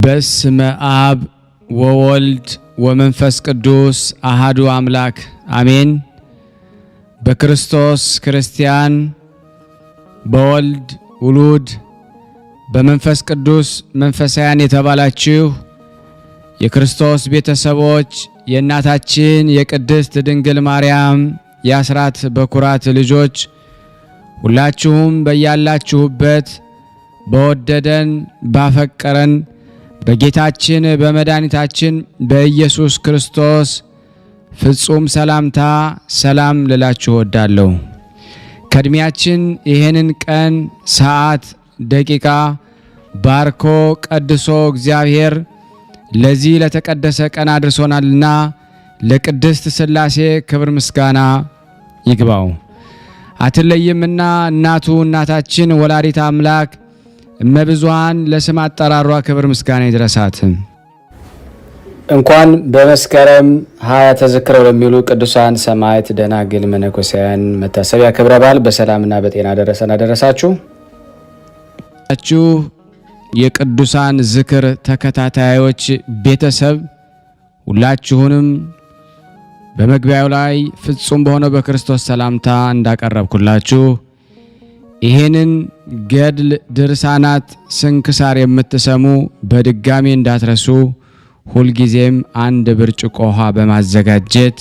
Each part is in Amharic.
በስመ አብ ወወልድ ወመንፈስ ቅዱስ አሃዱ አምላክ አሜን። በክርስቶስ ክርስቲያን፣ በወልድ ውሉድ፣ በመንፈስ ቅዱስ መንፈሳውያን የተባላችሁ የክርስቶስ ቤተሰቦች የእናታችን የቅድስት ድንግል ማርያም የአስራት በኩራት ልጆች ሁላችሁም በያላችሁበት በወደደን ባፈቀረን በጌታችን በመድኃኒታችን በኢየሱስ ክርስቶስ ፍጹም ሰላምታ ሰላም ልላችሁ እወዳለሁ። ከእድሜያችን ይህንን ቀን ሰዓት ደቂቃ ባርኮ ቀድሶ እግዚአብሔር ለዚህ ለተቀደሰ ቀን አድርሶናልና ለቅድስት ሥላሴ ክብር ምስጋና ይግባው። አትለይምና እናቱ እናታችን ወላዲተ አምላክ እመብዙኃን ለስም አጠራሯ ክብር ምስጋና ይድረሳት። እንኳን በመስከረም 20 ተዘክረው ለሚሉ ቅዱሳን ሰማዕታት፣ ደናግል፣ መነኮሳያን መታሰቢያ ክብረ በዓል በሰላምና በጤና ደረሰና ደረሳችሁ። የቅዱሳን ዝክር ተከታታዮች ቤተሰብ ሁላችሁንም በመግቢያው ላይ ፍጹም በሆነው በክርስቶስ ሰላምታ እንዳቀረብኩላችሁ ይሄንን ገድል ድርሳናት ስንክሳር የምትሰሙ በድጋሚ እንዳትረሱ ሁልጊዜም አንድ ብርጭቆ ውሃ በማዘጋጀት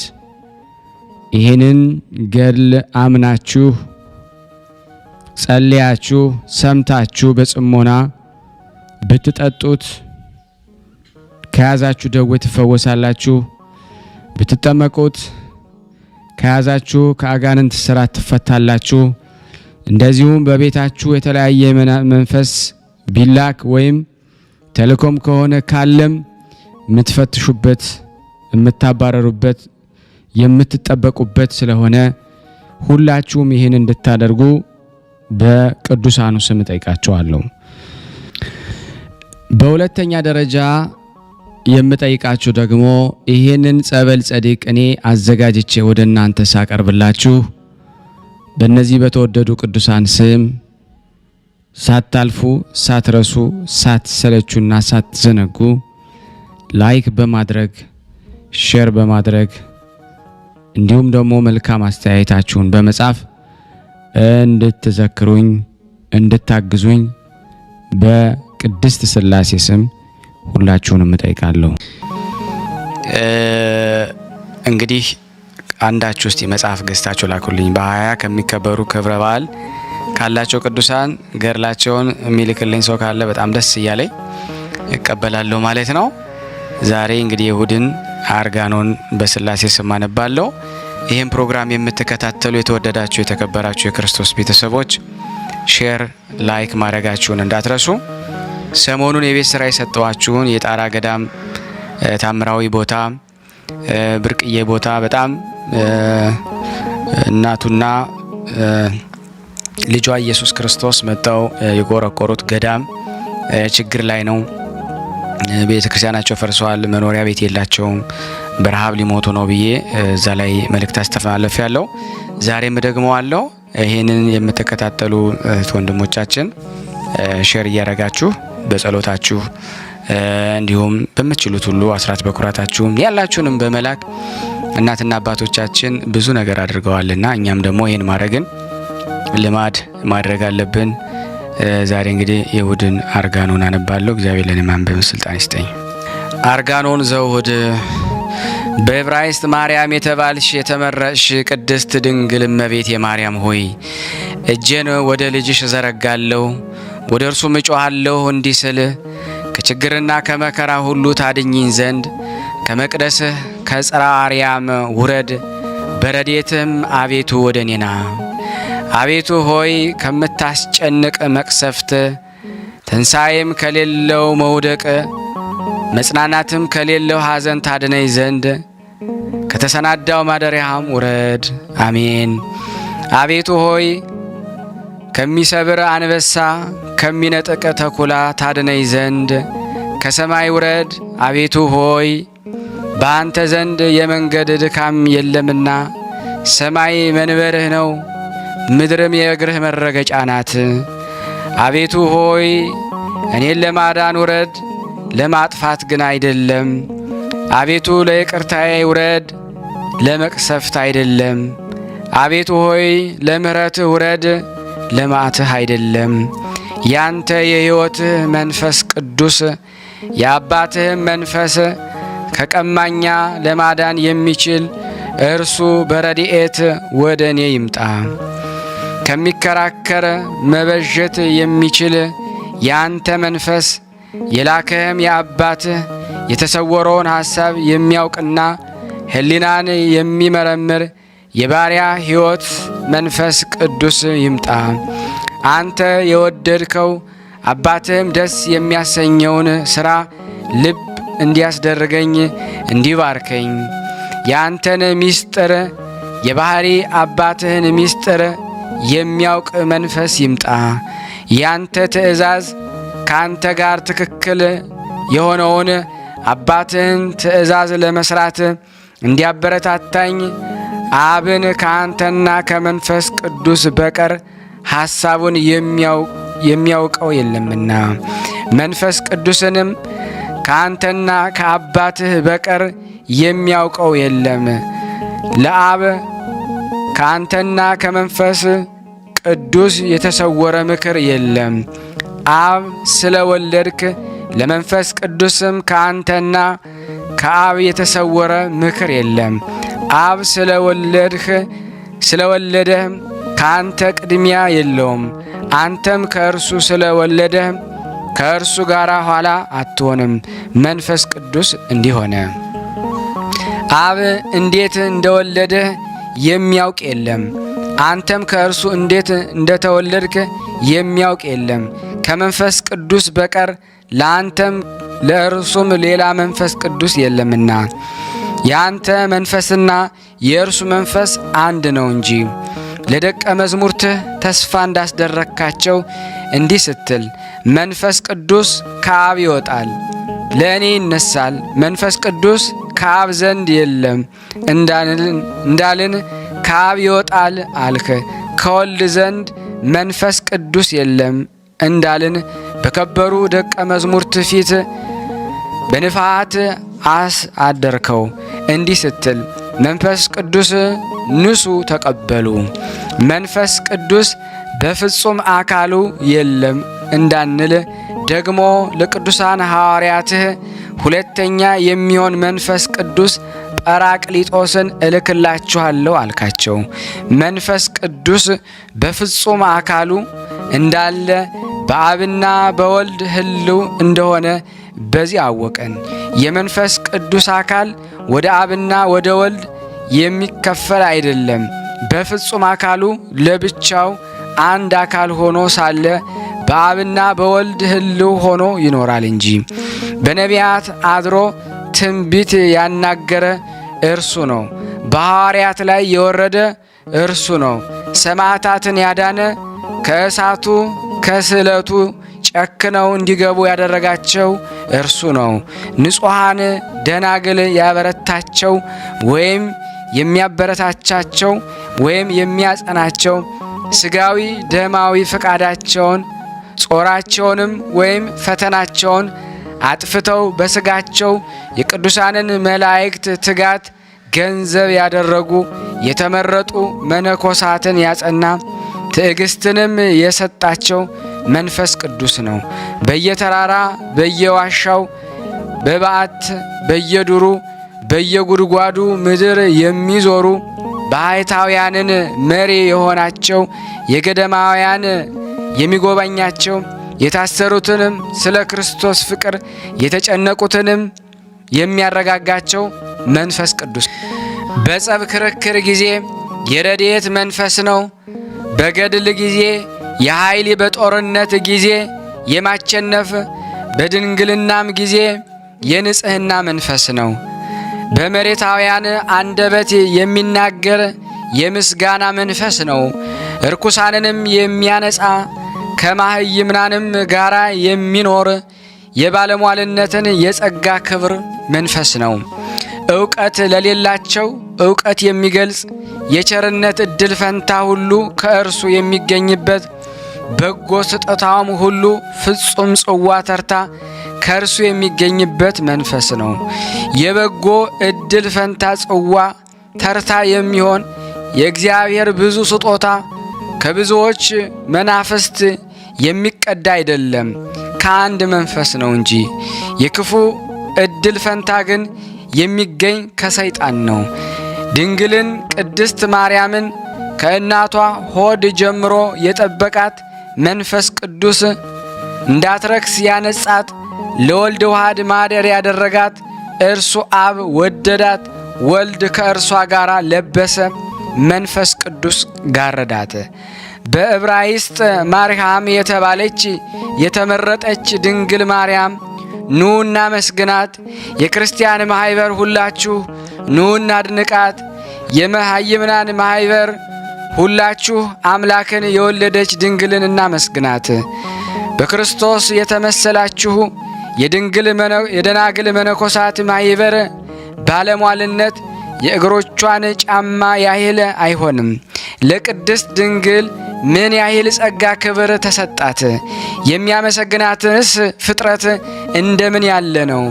ይሄንን ገድል አምናችሁ ጸልያችሁ ሰምታችሁ በጽሞና ብትጠጡት ከያዛችሁ ደዌ ትፈወሳላችሁ። ብትጠመቁት ከያዛችሁ ከአጋንንት ስራት ትፈታላችሁ። እንደዚሁም በቤታችሁ የተለያየ መንፈስ ቢላክ ወይም ተልኮም ከሆነ ካለም የምትፈትሹበት፣ የምታባረሩበት፣ የምትጠበቁበት ስለሆነ ሁላችሁም ይህን እንድታደርጉ በቅዱሳኑ ስም ጠይቃችኋለሁ። በሁለተኛ ደረጃ የምጠይቃችሁ ደግሞ ይህንን ጸበል ጸዲቅ እኔ አዘጋጅቼ ወደ እናንተ ሳቀርብላችሁ በእነዚህ በተወደዱ ቅዱሳን ስም ሳታልፉ ሳትረሱ ሳትሰለቹና ሳትዘነጉ ላይክ በማድረግ ሼር በማድረግ እንዲሁም ደግሞ መልካም አስተያየታችሁን በመጻፍ እንድትዘክሩኝ እንድታግዙኝ በቅድስት ሥላሴ ስም ሁላችሁንም እጠይቃለሁ። እንግዲህ አንዳችሁ እስቲ መጽሐፍ ገዝታችሁ ላኩልኝ። በ20 ከሚከበሩ ክብረ በዓል ካላቸው ቅዱሳን ገድላቸውን የሚልክልኝ ሰው ካለ በጣም ደስ እያለኝ እቀበላለሁ ማለት ነው። ዛሬ እንግዲህ እሁድን አርጋኖን በሥላሴ ስም አነባለሁ። ይህን ፕሮግራም የምትከታተሉ የተወደዳችሁ የተከበራችሁ የክርስቶስ ቤተሰቦች ሼር ላይክ ማድረጋችሁን እንዳትረሱ። ሰሞኑን የቤት ስራ የሰጠዋችሁን የጣራ ገዳም ታምራዊ ቦታ ብርቅዬ ቦታ በጣም እናቱና ልጇ ኢየሱስ ክርስቶስ መጣው የቆረቆሩት ገዳም ችግር ላይ ነው። ቤተ ክርስቲያናቸው ፈርሷል። መኖሪያ ቤት የላቸውም። በረሃብ ሊሞቱ ነው ብዬ እዛ ላይ መልእክት አስተላለፍ ያለው ዛሬም ደግሞ አለው። ይሄንን የምትከታተሉ ወንድሞቻችን ሼር እያረጋችሁ በጸሎታችሁ እንዲሁም በመችሉት ሁሉ አስራት በኩራታችሁም ያላችሁንም በመላክ እናትና አባቶቻችን ብዙ ነገር አድርገዋልና እኛም ደግሞ ይሄን ማድረግን ልማድ ማድረግ አለብን። ዛሬ እንግዲህ የእሁድን አርጋኖን አነባለሁ። እግዚአብሔር ለኔ ማንበብ ስልጣን ይስጠኝ። አርጋኖን ዘእሁድ። በዕብራይስጥ ማርያም የተባልሽ የተመረጥሽ ቅድስት ድንግል እመቤት የማርያም ሆይ እጄን ወደ ልጅሽ ዘረጋለሁ፣ ወደ እርሱም እጮሃለሁ እንዲህ ስል ከችግርና ከመከራ ሁሉ ታድኝኝ ዘንድ ከመቅደስህ ከጽርሐ አርያም ውረድ፣ በረድኤትህም አቤቱ ወደ እኔ ና። አቤቱ ሆይ ከምታስጨንቅ መቅሰፍት፣ ትንሣኤም ከሌለው መውደቅ፣ መጽናናትም ከሌለው ሐዘን ታድነኝ ዘንድ ከተሰናዳው ማደሪያህም ውረድ። አሜን። አቤቱ ሆይ ከሚሰብር አንበሳ ከሚነጥቅ ተኩላ ታድነኝ ዘንድ ከሰማይ ውረድ። አቤቱ ሆይ በአንተ ዘንድ የመንገድ ድካም የለምና ሰማይ መንበርህ ነው፣ ምድርም የእግርህ መረገጫ ናት። አቤቱ ሆይ እኔን ለማዳን ውረድ፣ ለማጥፋት ግን አይደለም። አቤቱ ለይቅርታዬ ውረድ፣ ለመቅሰፍት አይደለም። አቤቱ ሆይ ለምሕረትህ ውረድ፣ ለመዓትህ አይደለም። ያንተ የሕይወትህ መንፈስ ቅዱስ የአባትህም መንፈስ ከቀማኛ ለማዳን የሚችል እርሱ በረድኤት ወደ እኔ ይምጣ። ከሚከራከር መበጀት የሚችል ያንተ መንፈስ የላከህም የአባትህ የተሰወረውን ሐሳብ የሚያውቅና ሕሊናን የሚመረምር የባሪያ ሕይወት መንፈስ ቅዱስ ይምጣ። አንተ የወደድከው አባትህም ደስ የሚያሰኘውን ሥራ ልብ እንዲያስደርገኝ እንዲባርከኝ ያንተን ምስጢር የባሕሪ አባትህን ምስጢር የሚያውቅ መንፈስ ይምጣ። ያንተ ትእዛዝ ካንተ ጋር ትክክል የሆነውን አባትህን ትእዛዝ ለመስራት እንዲያበረታታኝ አብን ከአንተና ከመንፈስ ቅዱስ በቀር ሐሳቡን የሚያውቀው የለምና መንፈስ ቅዱስንም ከአንተና ከአባትህ በቀር የሚያውቀው የለም። ለአብ ከአንተና ከመንፈስ ቅዱስ የተሰወረ ምክር የለም። አብ ስለ ወለድክ ለመንፈስ ቅዱስም ከአንተና ከአብ የተሰወረ ምክር የለም። አብ ስለወለደህ ከአንተ ቅድሚያ የለውም። አንተም ከእርሱ ስለወለደህ ከእርሱ ጋር ኋላ አትሆንም። መንፈስ ቅዱስ እንዲሆነ አብ እንዴት እንደወለደህ የሚያውቅ የለም። አንተም ከእርሱ እንዴት እንደተወለድክ የሚያውቅ የለም ከመንፈስ ቅዱስ በቀር ለአንተም ለእርሱም ሌላ መንፈስ ቅዱስ የለምና ያንተ መንፈስና የእርሱ መንፈስ አንድ ነው እንጂ። ለደቀ መዛሙርትህ ተስፋ እንዳስደረግካቸው እንዲህ ስትል መንፈስ ቅዱስ ከአብ ይወጣል፣ ለእኔ ይነሳል፣ መንፈስ ቅዱስ ከአብ ዘንድ የለም እንዳልን ከአብ ይወጣል አልክ። ከወልድ ዘንድ መንፈስ ቅዱስ የለም እንዳልን በከበሩ ደቀ መዛሙርት ፊት በንፋት አደርከው። እንዲህ ስትል መንፈስ ቅዱስ ንሱ ተቀበሉ። መንፈስ ቅዱስ በፍጹም አካሉ የለም እንዳንል ደግሞ ለቅዱሳን ሐዋርያትህ ሁለተኛ የሚሆን መንፈስ ቅዱስ ጰራቅሊጦስን እልክላችኋለሁ አልካቸው። መንፈስ ቅዱስ በፍጹም አካሉ እንዳለ በአብና በወልድ ሕልው እንደሆነ በዚህ አወቀን። የመንፈስ ቅዱስ አካል ወደ አብና ወደ ወልድ የሚከፈል አይደለም። በፍጹም አካሉ ለብቻው አንድ አካል ሆኖ ሳለ በአብና በወልድ ሕልው ሆኖ ይኖራል እንጂ። በነቢያት አድሮ ትንቢት ያናገረ እርሱ ነው። በሐዋርያት ላይ የወረደ እርሱ ነው። ሰማዕታትን ያዳነ ከእሳቱ ከስዕለቱ ጨክነው እንዲገቡ ያደረጋቸው እርሱ ነው። ንጹሐን ደናግል ያበረታቸው ወይም የሚያበረታቻቸው ወይም የሚያጸናቸው ስጋዊ ደማዊ ፈቃዳቸውን ጾራቸውንም ወይም ፈተናቸውን አጥፍተው በስጋቸው የቅዱሳንን መላእክት ትጋት ገንዘብ ያደረጉ የተመረጡ መነኮሳትን ያጸና ትዕግስትንም የሰጣቸው መንፈስ ቅዱስ ነው። በየተራራ በየዋሻው በበዓት በየዱሩ በየጉድጓዱ ምድር የሚዞሩ ባህታውያንን መሪ የሆናቸው የገዳማውያን የሚጎበኛቸው የታሰሩትንም ስለ ክርስቶስ ፍቅር የተጨነቁትንም የሚያረጋጋቸው መንፈስ ቅዱስ በጸብ ክርክር ጊዜ የረድኤት መንፈስ ነው። በገድል ጊዜ የኃይል በጦርነት ጊዜ የማቸነፍ በድንግልናም ጊዜ የንጽህና መንፈስ ነው። በመሬታውያን አንደበት የሚናገር የምስጋና መንፈስ ነው። እርኩሳንንም የሚያነጻ ከማህይምናንም ጋራ የሚኖር የባለሟልነትን የጸጋ ክብር መንፈስ ነው። ዕውቀት ለሌላቸው ዕውቀት የሚገልጽ የቸርነት ዕድል ፈንታ ሁሉ ከእርሱ የሚገኝበት በጎ ስጦታውም ሁሉ ፍጹም ጽዋ ተርታ ከእርሱ የሚገኝበት መንፈስ ነው። የበጎ ዕድል ፈንታ ጽዋ ተርታ የሚሆን የእግዚአብሔር ብዙ ስጦታ ከብዙዎች መናፍስት የሚቀዳ አይደለም፣ ከአንድ መንፈስ ነው እንጂ። የክፉ ዕድል ፈንታ ግን የሚገኝ ከሰይጣን ነው። ድንግልን ቅድስት ማርያምን ከእናቷ ሆድ ጀምሮ የጠበቃት መንፈስ ቅዱስ እንዳትረክስ ያነጻት፣ ለወልድ ዋህድ ማደር ያደረጋት እርሱ አብ ወደዳት፣ ወልድ ከእርሷ ጋር ለበሰ፣ መንፈስ ቅዱስ ጋረዳት። በዕብራይስጥ ማርያም የተባለች የተመረጠች ድንግል ማርያም ኑ እናመስግናት። የክርስቲያን ማህበር ሁላችሁ ኑ እናድንቃት። የመሃይምናን ማህበር ሁላችሁ አምላክን የወለደች ድንግልን እናመስግናት። በክርስቶስ የተመሰላችሁ የደናግል መነኮሳት ማህበር ባለሟልነት የእግሮቿን ጫማ ያህል አይሆንም። ለቅድስት ድንግል ምን ያህል ጸጋ ክብር ተሰጣት! የሚያመሰግናትስ ፍጥረት እንደምን ያለ ነው!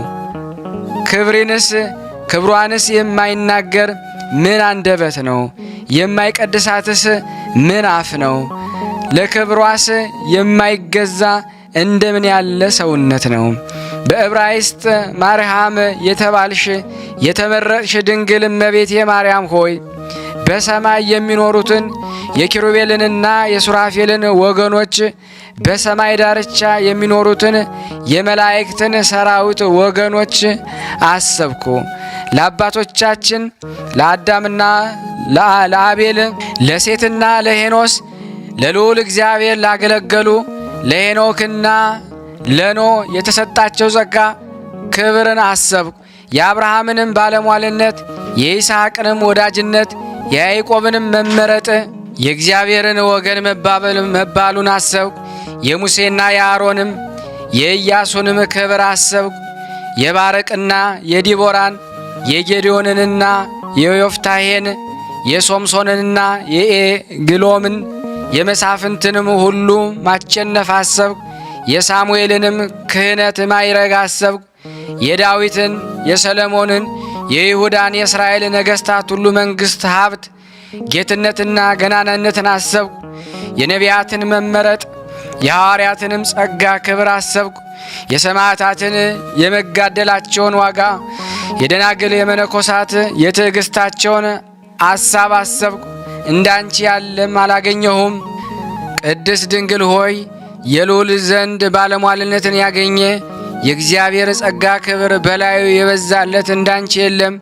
ክብሯንስ የማይናገር ምን አንደበት ነው! የማይቀድሳትስ ምን አፍ ነው! ለክብሯስ የማይገዛ እንደምን ያለ ሰውነት ነው! በዕብራይስጥ ማርያም የተባልሽ የተመረጥሽ ድንግል እመቤቴ ማርያም ሆይ በሰማይ የሚኖሩትን የኪሩቤልንና የሱራፌልን ወገኖች በሰማይ ዳርቻ የሚኖሩትን የመላእክትን ሰራዊት ወገኖች አሰብኩ። ለአባቶቻችን ለአዳምና ለአቤል ለሴትና ለሄኖስ ለልዑል እግዚአብሔር ላገለገሉ ለሄኖክና ለኖ የተሰጣቸው ጸጋ ክብርን አሰብኩ። የአብርሃምንም ባለሟልነት የይስሐቅንም ወዳጅነት የያዕቆብንም መመረጥ የእግዚአብሔርን ወገን መባሉን አሰብኩ። የሙሴና የአሮንም የኢያሱንም ክብር አሰብኩ። የባረቅና የዲቦራን የጌዴዎንንና የዮፍታሔን የሶምሶንንና የኤግሎምን የመሳፍንትንም ሁሉ ማቸነፍ አሰብኩ። የሳሙኤልንም ክህነት ማይረግ አሰብኩ። የዳዊትን የሰለሞንን የይሁዳን የእስራኤል ነገሥታት ሁሉ መንግሥት፣ ሀብት፣ ጌትነትና ገናናነትን አሰብኩ። የነቢያትን መመረጥ የሐዋርያትንም ጸጋ ክብር አሰብኩ። የሰማዕታትን የመጋደላቸውን ዋጋ የደናግል የመነኮሳት የትዕግሥታቸውን አሳብ አሰብኩ። እንዳንቺ ያለም አላገኘሁም። ቅድስት ድንግል ሆይ የልዑል ዘንድ ባለሟልነትን ያገኘ የእግዚአብሔር ጸጋ ክብር በላዩ የበዛለት እንዳንቺ የለም።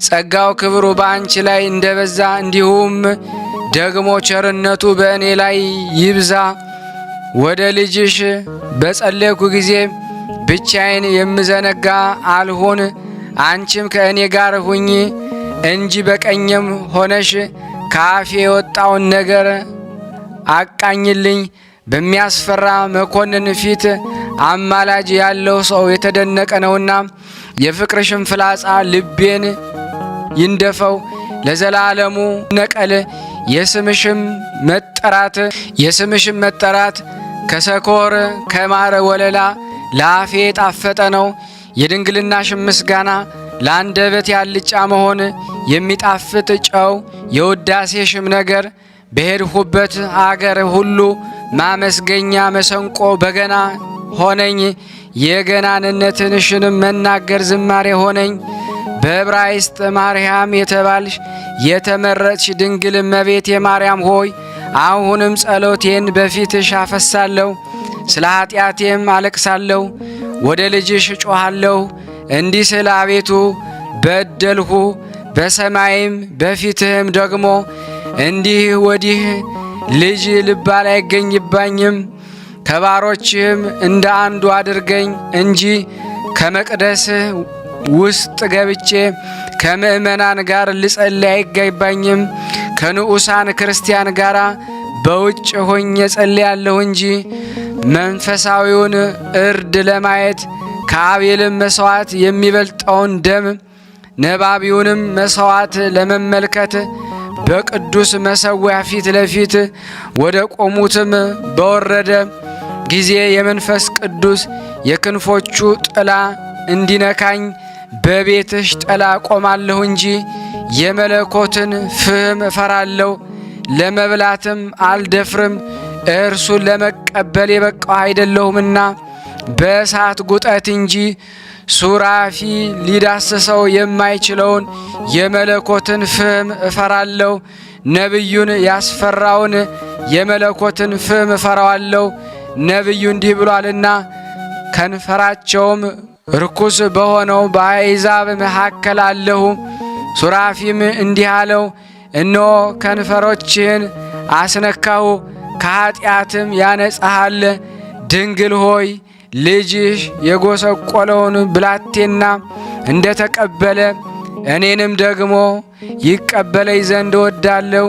ጸጋው ክብሩ በአንቺ ላይ እንደበዛ እንዲሁም ደግሞ ቸርነቱ በእኔ ላይ ይብዛ። ወደ ልጅሽ በጸለይኩ ጊዜ ብቻዬን የምዘነጋ አልሆን። አንቺም ከእኔ ጋር ሁኚ እንጂ በቀኝም ሆነሽ ከአፌ የወጣውን ነገር አቃኝልኝ። በሚያስፈራ መኮንን ፊት አማላጅ ያለው ሰው የተደነቀ ነውና የፍቅርሽን ፍላጻ ልቤን ይንደፈው ለዘላለሙ ነቀል። የስምሽም መጠራት ከሰኮር ከማረ ወለላ ለአፌ ጣፈጠ ነው። የድንግልናሽም ምስጋና ለአንደበት ያልጫ መሆን የሚጣፍጥ ጨው የውዳሴሽም ነገር በሄድሁበት አገር ሁሉ ማመስገኛ መሰንቆ በገና ሆነኝ። የገናንነትሽንም መናገር ዝማሬ ሆነኝ። በዕብራይስጥ ማርያም የተባልሽ የተመረጥሽ ድንግል እመቤቴ ማርያም ሆይ አሁንም ጸሎቴን በፊትሽ አፈሳለሁ፣ ስለ ኃጢአቴም አለቅሳለሁ። ወደ ልጅሽ ጮኻለሁ እንዲህ ስል አቤቱ በደልሁ፣ በሰማይም በፊትህም ደግሞ እንዲህ ወዲህ ልጅ ልባል አይገኝባኝም። ከባሮችህም እንደ አንዱ አድርገኝ እንጂ ከመቅደስህ ውስጥ ገብቼ ከምእመናን ጋር ልጸልይ አይገባኝም። ከንዑሳን ክርስቲያን ጋር በውጭ ሆኜ ጸልያለሁ እንጂ መንፈሳዊውን እርድ ለማየት ከአቤልም መሥዋዕት የሚበልጠውን ደም ነባቢውንም መሥዋዕት ለመመልከት በቅዱስ መሠዊያ ፊት ለፊት ወደ ቆሙትም በወረደ ጊዜ የመንፈስ ቅዱስ የክንፎቹ ጥላ እንዲነካኝ በቤትሽ ጥላ ቆማለሁ እንጂ የመለኮትን ፍህም እፈራለሁ፣ ለመብላትም አልደፍርም፣ እርሱን ለመቀበል የበቃሁ አይደለሁምና በእሳት ጉጠት እንጂ ሱራፊ ሊዳስሰው የማይችለውን የመለኮትን ፍህም እፈራለሁ። ነቢዩን ያስፈራውን የመለኮትን ፍህም እፈራዋለሁ። ነቢዩ እንዲህ ብሏልና ከንፈራቸውም ርኩስ በሆነው በአሕዛብ መካከል አለሁ። ሱራፊም እንዲህ አለው፣ እነሆ ከንፈሮችህን አስነካሁ፣ ከኀጢአትም ያነጻሃል። ድንግል ሆይ ልጅሽ የጐሰቈለውን ብላቴና እንደ ተቀበለ እኔንም ደግሞ ይቀበለኝ ዘንድ እወዳለሁ።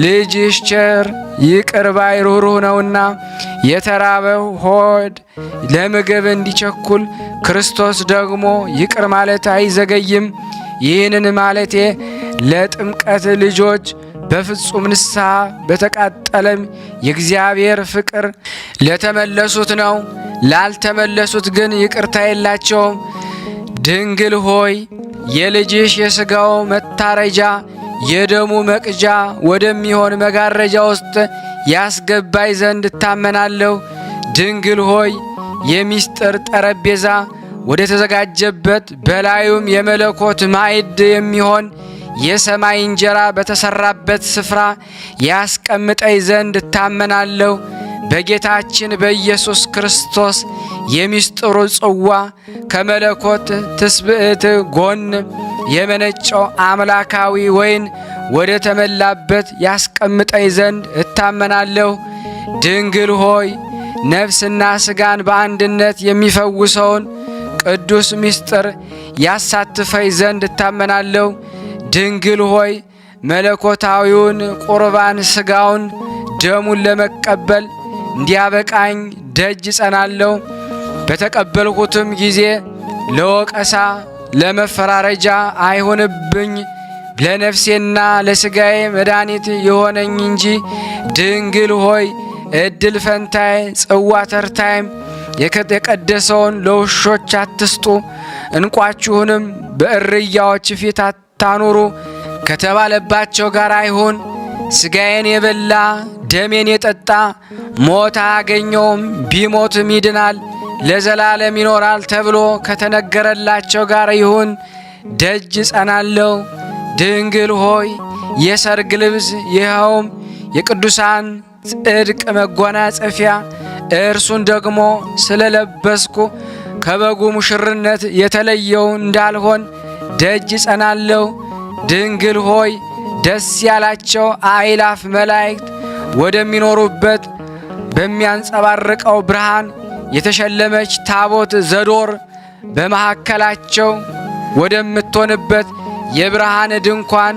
ልጅሽ ቸር ይቅር ባይ ሩህሩህ ነውና የተራበው ሆድ ለምግብ እንዲቸኩል ክርስቶስ ደግሞ ይቅር ማለት አይዘገይም። ይህንን ማለቴ ለጥምቀት ልጆች በፍጹም ንስሐ በተቃጠለም የእግዚአብሔር ፍቅር ለተመለሱት ነው። ላልተመለሱት ግን ይቅርታ የላቸውም። ድንግል ሆይ የልጅሽ የሥጋው መታረጃ የደሙ መቅጃ ወደሚሆን መጋረጃ ውስጥ ያስገባይ ዘንድ እታመናለሁ። ድንግል ሆይ የሚስጥር ጠረጴዛ ወደ ተዘጋጀበት በላዩም የመለኮት ማዕድ የሚሆን የሰማይ እንጀራ በተሰራበት ስፍራ ያስቀምጠኝ ዘንድ እታመናለሁ። በጌታችን በኢየሱስ ክርስቶስ የሚስጥሩ ጽዋ ከመለኮት ትስብእት ጎን የመነጨው አምላካዊ ወይን ወደ ተመላበት ያስቀምጠኝ ዘንድ እታመናለሁ። ድንግል ሆይ ነፍስና ሥጋን በአንድነት የሚፈውሰውን ቅዱስ ምስጢር ያሳትፈኝ ዘንድ እታመናለሁ። ድንግል ሆይ መለኮታዊውን ቁርባን ሥጋውን ደሙን ለመቀበል እንዲያበቃኝ ደጅ ጸናለሁ። በተቀበልኩትም ጊዜ ለወቀሳ ለመፈራረጃ አይሆንብኝ፣ ለነፍሴና ለሥጋዬ መድኃኒት የሆነኝ እንጂ። ድንግል ሆይ እድል ፈንታዬ ጽዋ ተርታይም የቀደሰውን ለውሾች አትስጡ፣ እንቋችሁንም በእርያዎች ፊት አታኑሩ ከተባለባቸው ጋር አይሁን። ሥጋዬን የበላ ደሜን የጠጣ ሞት አያገኘውም፣ ቢሞትም ይድናል፣ ለዘላለም ይኖራል ተብሎ ከተነገረላቸው ጋር ይሁን። ደጅ ጸናለሁ። ድንግል ሆይ የሰርግ ልብስ ይኸውም የቅዱሳን ጽድቅ መጎናጸፊያ እርሱን ደግሞ ስለለበስኩ ከበጉ ሙሽርነት የተለየው እንዳልሆን ደጅ ጸናለሁ። ድንግል ሆይ ደስ ያላቸው አእላፍ መላእክት ወደሚኖሩበት በሚያንጸባርቀው ብርሃን የተሸለመች ታቦት ዘዶር በመካከላቸው ወደምትሆንበት የብርሃን ድንኳን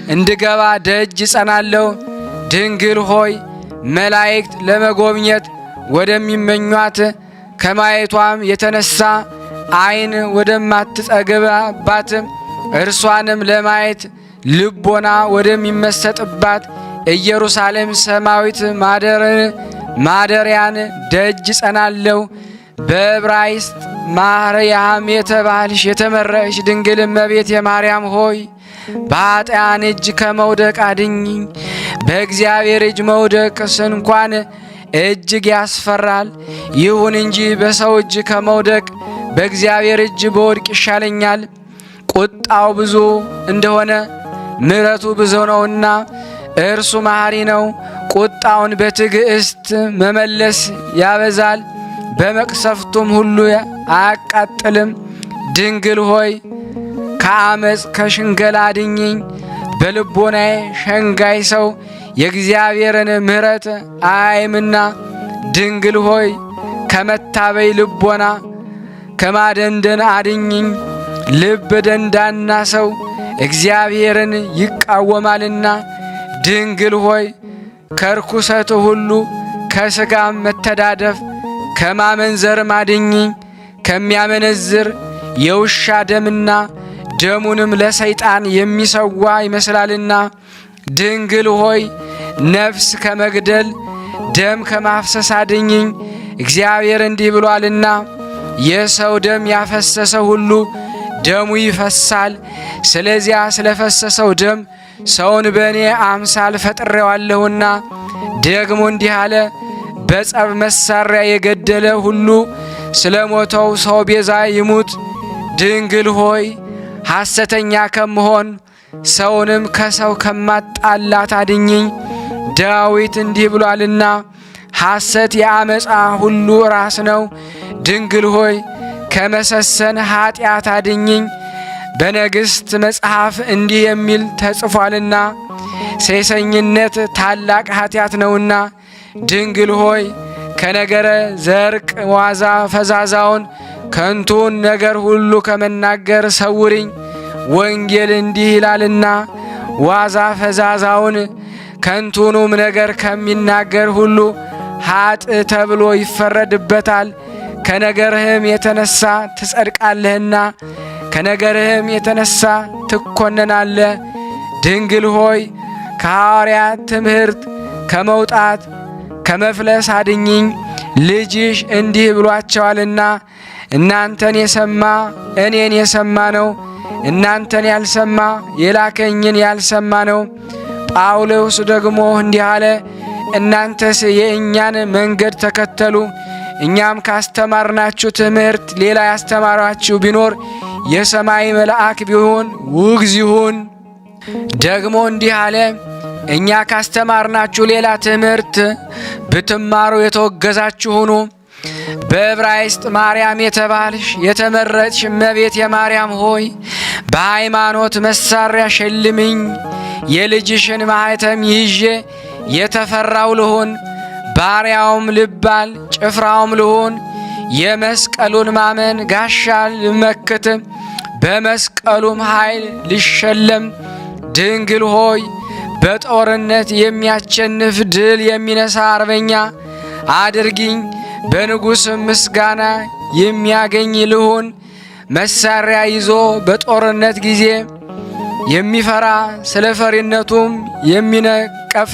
እንድገባ ደጅ ጸናለሁ። ድንግል ሆይ መላእክት ለመጎብኘት ወደሚመኟት ከማየቷም የተነሳ ዓይን ወደማትጠግባት እርሷንም ለማየት ልቦና ወደሚመሰጥባት ኢየሩሳሌም ሰማያዊት ማደሪያን ደጅ ጸናለሁ። በዕብራይስጥ ማርያም የተባልሽ የተመረጥሽ ድንግል እመቤት የማርያም ሆይ በኃጥአን እጅ ከመውደቅ አድኝኝ። በእግዚአብሔር እጅ መውደቅስ እንኳን እጅግ ያስፈራል። ይሁን እንጂ በሰው እጅ ከመውደቅ በእግዚአብሔር እጅ በወድቅ ይሻለኛል። ቁጣው ብዙ እንደሆነ ምሕረቱ ብዙ ነውና እርሱ መሐሪ ነው። ቁጣውን በትዕግስት መመለስ ያበዛል፣ በመቅሰፍቱም ሁሉ አያቃጥልም። ድንግል ሆይ ከአመፅ ከሽንገላ አድኝኝ። በልቦናዬ ሸንጋይ ሰው የእግዚአብሔርን ምሕረት አያይምና። ድንግል ሆይ ከመታበይ ልቦና ከማደንደን አድኝኝ። ልብ ደንዳና ሰው እግዚአብሔርን ይቃወማልና። ድንግል ሆይ ከርኩሰት ሁሉ ከሥጋም መተዳደፍ ከማመንዘርም አድኝኝ። ከሚያመነዝር የውሻ ደምና ደሙንም ለሰይጣን የሚሰዋ ይመስላልና ድንግል ሆይ ነፍስ ከመግደል ደም ከማፍሰስ አድኝኝ። እግዚአብሔር እንዲህ ብሏልና የሰው ደም ያፈሰሰ ሁሉ ደሙ ይፈሳል። ስለዚያ ስለፈሰሰው ደም ሰውን በእኔ አምሳል ፈጥሬዋለሁና። ደግሞ እንዲህ አለ፣ በጸብ መሳሪያ የገደለ ሁሉ ስለ ሞተው ሰው ቤዛ ይሙት። ድንግል ሆይ ሐሰተኛ ከመሆን ሰውንም ከሰው ከማጣላት አድኝኝ። ዳዊት እንዲህ ብሏልና ሐሰት የአመፃ ሁሉ ራስ ነው። ድንግል ሆይ ከመሰሰን ኀጢአት አድኝኝ። በነግሥት መጽሐፍ እንዲህ የሚል ተጽፏልና ሴሰኝነት ታላቅ ኀጢአት ነውና። ድንግል ሆይ ከነገረ ዘርቅ ዋዛ ፈዛዛውን ከንቱን ነገር ሁሉ ከመናገር ሰውሪኝ። ወንጌል እንዲህ ይላልና ዋዛ ፈዛዛውን ከንቱኑም ነገር ከሚናገር ሁሉ ኀጥ ተብሎ ይፈረድበታል። ከነገርህም የተነሳ ትጸድቃለህና ከነገርህም የተነሳ ትኮነናለህ። ድንግል ሆይ ከሐዋርያት ትምህርት ከመውጣት ከመፍለስ አድኝኝ። ልጅሽ እንዲህ ብሏቸዋልና እናንተን የሰማ እኔን የሰማ ነው፣ እናንተን ያልሰማ የላከኝን ያልሰማ ነው። ጳውሎስ ደግሞ እንዲህ አለ፣ እናንተስ የእኛን መንገድ ተከተሉ። እኛም ካስተማርናችሁ ትምህርት ሌላ ያስተማራችሁ ቢኖር የሰማይ መልአክ ቢሆን ውግዝ ይሁን። ደግሞ እንዲህ አለ፣ እኛ ካስተማርናችሁ ሌላ ትምህርት ብትማሩ የተወገዛችሁ ሁኑ። በዕብራይስጥ ማርያም የተባልሽ የተመረጥሽ እመቤት የማርያም ሆይ በሃይማኖት መሳሪያ ሸልምኝ። የልጅሽን ማኅተም ይዤ የተፈራው ልሁን፣ ባሪያውም ልባል ጭፍራውም ልሁን። የመስቀሉን ማመን ጋሻ ልመክት፣ በመስቀሉም ኃይል ልሸለም። ድንግል ሆይ በጦርነት የሚያሸንፍ ድል የሚነሳ አርበኛ አድርጊኝ። በንጉሥም ምስጋና የሚያገኝ ልሁን። መሳሪያ ይዞ በጦርነት ጊዜ የሚፈራ ስለ ፈሪነቱም የሚነቀፍ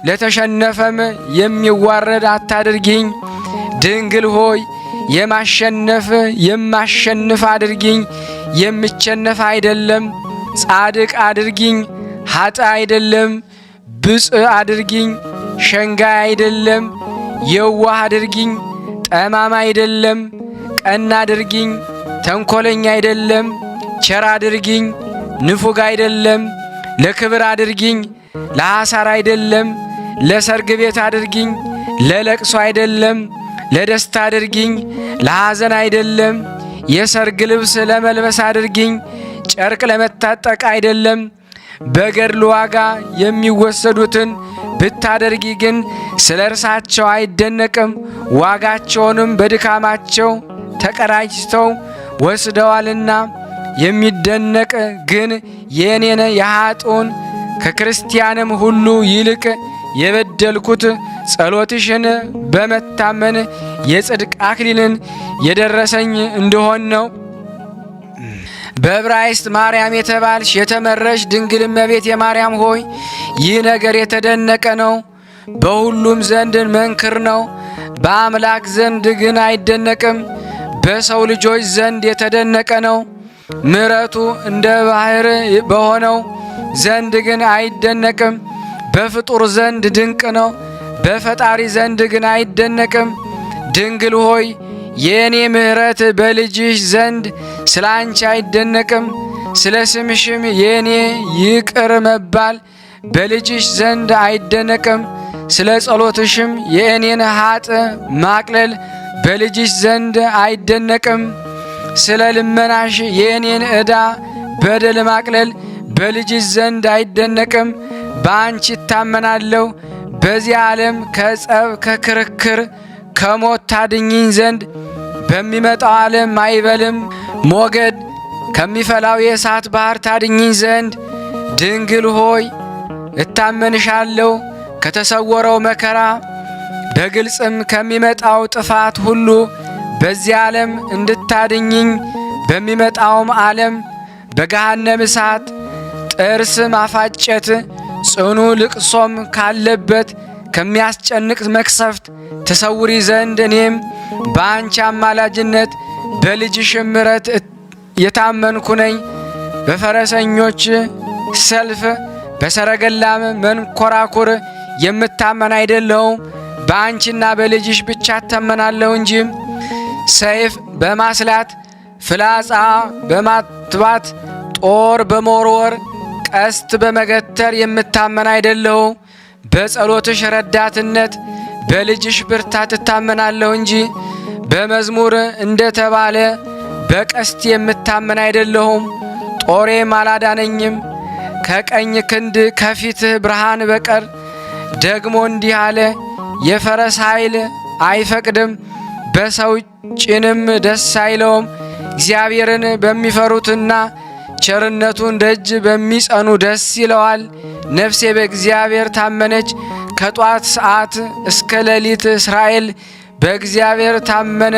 ለተሸነፈም የሚዋረድ አታድርጊኝ። ድንግል ሆይ የማሸነፍ የማሸንፍ አድርጊኝ። የምቸነፍ አይደለም ጻድቅ አድርጊኝ። ኃጥ አይደለም ብፅዕ አድርጊኝ። ሸንጋይ አይደለም የዋህ አድርጊኝ። ጠማማ አይደለም ቀና አድርጊኝ። ተንኰለኛ አይደለም ቸር አድርጊኝ። ንፉግ አይደለም ለክብር አድርጊኝ። ለሐሳር አይደለም ለሰርግ ቤት አድርጊኝ። ለለቅሶ አይደለም ለደስታ አድርጊኝ። ለሐዘን አይደለም የሰርግ ልብስ ለመልበስ አድርጊኝ። ጨርቅ ለመታጠቅ አይደለም በገድል ዋጋ የሚወሰዱትን ብታደርጊ ግን ስለ እርሳቸው አይደነቅም። ዋጋቸውንም በድካማቸው ተቀዳጅተው ወስደዋልና። የሚደነቅ ግን የእኔን የኀጡን ከክርስቲያንም ሁሉ ይልቅ የበደልኩት ጸሎትሽን በመታመን የጽድቅ አክሊልን የደረሰኝ እንደሆን ነው። በዕብራይስጥ ማርያም የተባልሽ የተመረሽ ድንግል እመቤት የማርያም ሆይ ይህ ነገር የተደነቀ ነው፣ በሁሉም ዘንድ መንክር ነው። በአምላክ ዘንድ ግን አይደነቅም። በሰው ልጆች ዘንድ የተደነቀ ነው። ምሕረቱ እንደ ባሕር በሆነው ዘንድ ግን አይደነቅም። በፍጡር ዘንድ ድንቅ ነው፣ በፈጣሪ ዘንድ ግን አይደነቅም። ድንግል ሆይ የእኔ ምሕረት በልጅሽ ዘንድ ስለ አንቺ አይደነቅም። ስለ ስምሽም የእኔ ይቅር መባል በልጅሽ ዘንድ አይደነቅም። ስለ ጸሎትሽም የእኔን ኀጥ ማቅለል በልጅሽ ዘንድ አይደነቅም። ስለ ልመናሽ የእኔን ዕዳ በደል ማቅለል በልጅሽ ዘንድ አይደነቅም። በአንቺ እታመናለሁ። በዚህ ዓለም ከጸብ ከክርክር ከሞት ታድኝኝ ዘንድ በሚመጣው ዓለም ማይበልም ሞገድ ከሚፈላው የእሳት ባሕር ታድኝኝ ዘንድ ድንግል ሆይ እታመንሻለሁ። ከተሰወረው መከራ በግልጽም ከሚመጣው ጥፋት ሁሉ በዚህ ዓለም እንድታድኝኝ በሚመጣውም ዓለም በገሃነም እሳት ጥርስ ማፋጨት ጽኑ ልቅሶም ካለበት ከሚያስጨንቅ መቅሰፍት ተሰውሪ ዘንድ እኔም በአንቺ አማላጅነት በልጅሽ ምሕረት የታመንኩ ነኝ። በፈረሰኞች ሰልፍ በሰረገላም መንኮራኩር የምታመን አይደለሁም። በአንቺና በልጅሽ ብቻ እታመናለሁ እንጂ ሰይፍ በማስላት ፍላጻ በማትባት ጦር በመወርወር ቀስት በመገተር የምታመን አይደለሁም። በጸሎትሽ ረዳትነት በልጅሽ ብርታት እታመናለሁ እንጂ በመዝሙር እንደተባለ በቀስት የምታመን አይደለሁም። ጦሬም አላዳነኝም ከቀኝ ክንድ ከፊትህ ብርሃን በቀር። ደግሞ እንዲህ አለ፣ የፈረስ ኃይል አይፈቅድም፣ በሰው ጭንም ደስ አይለውም። እግዚአብሔርን በሚፈሩትና ቸርነቱን ደጅ በሚጸኑ ደስ ይለዋል። ነፍሴ በእግዚአብሔር ታመነች፣ ከጧት ሰዓት እስከ ሌሊት እስራኤል በእግዚአብሔር ታመነ።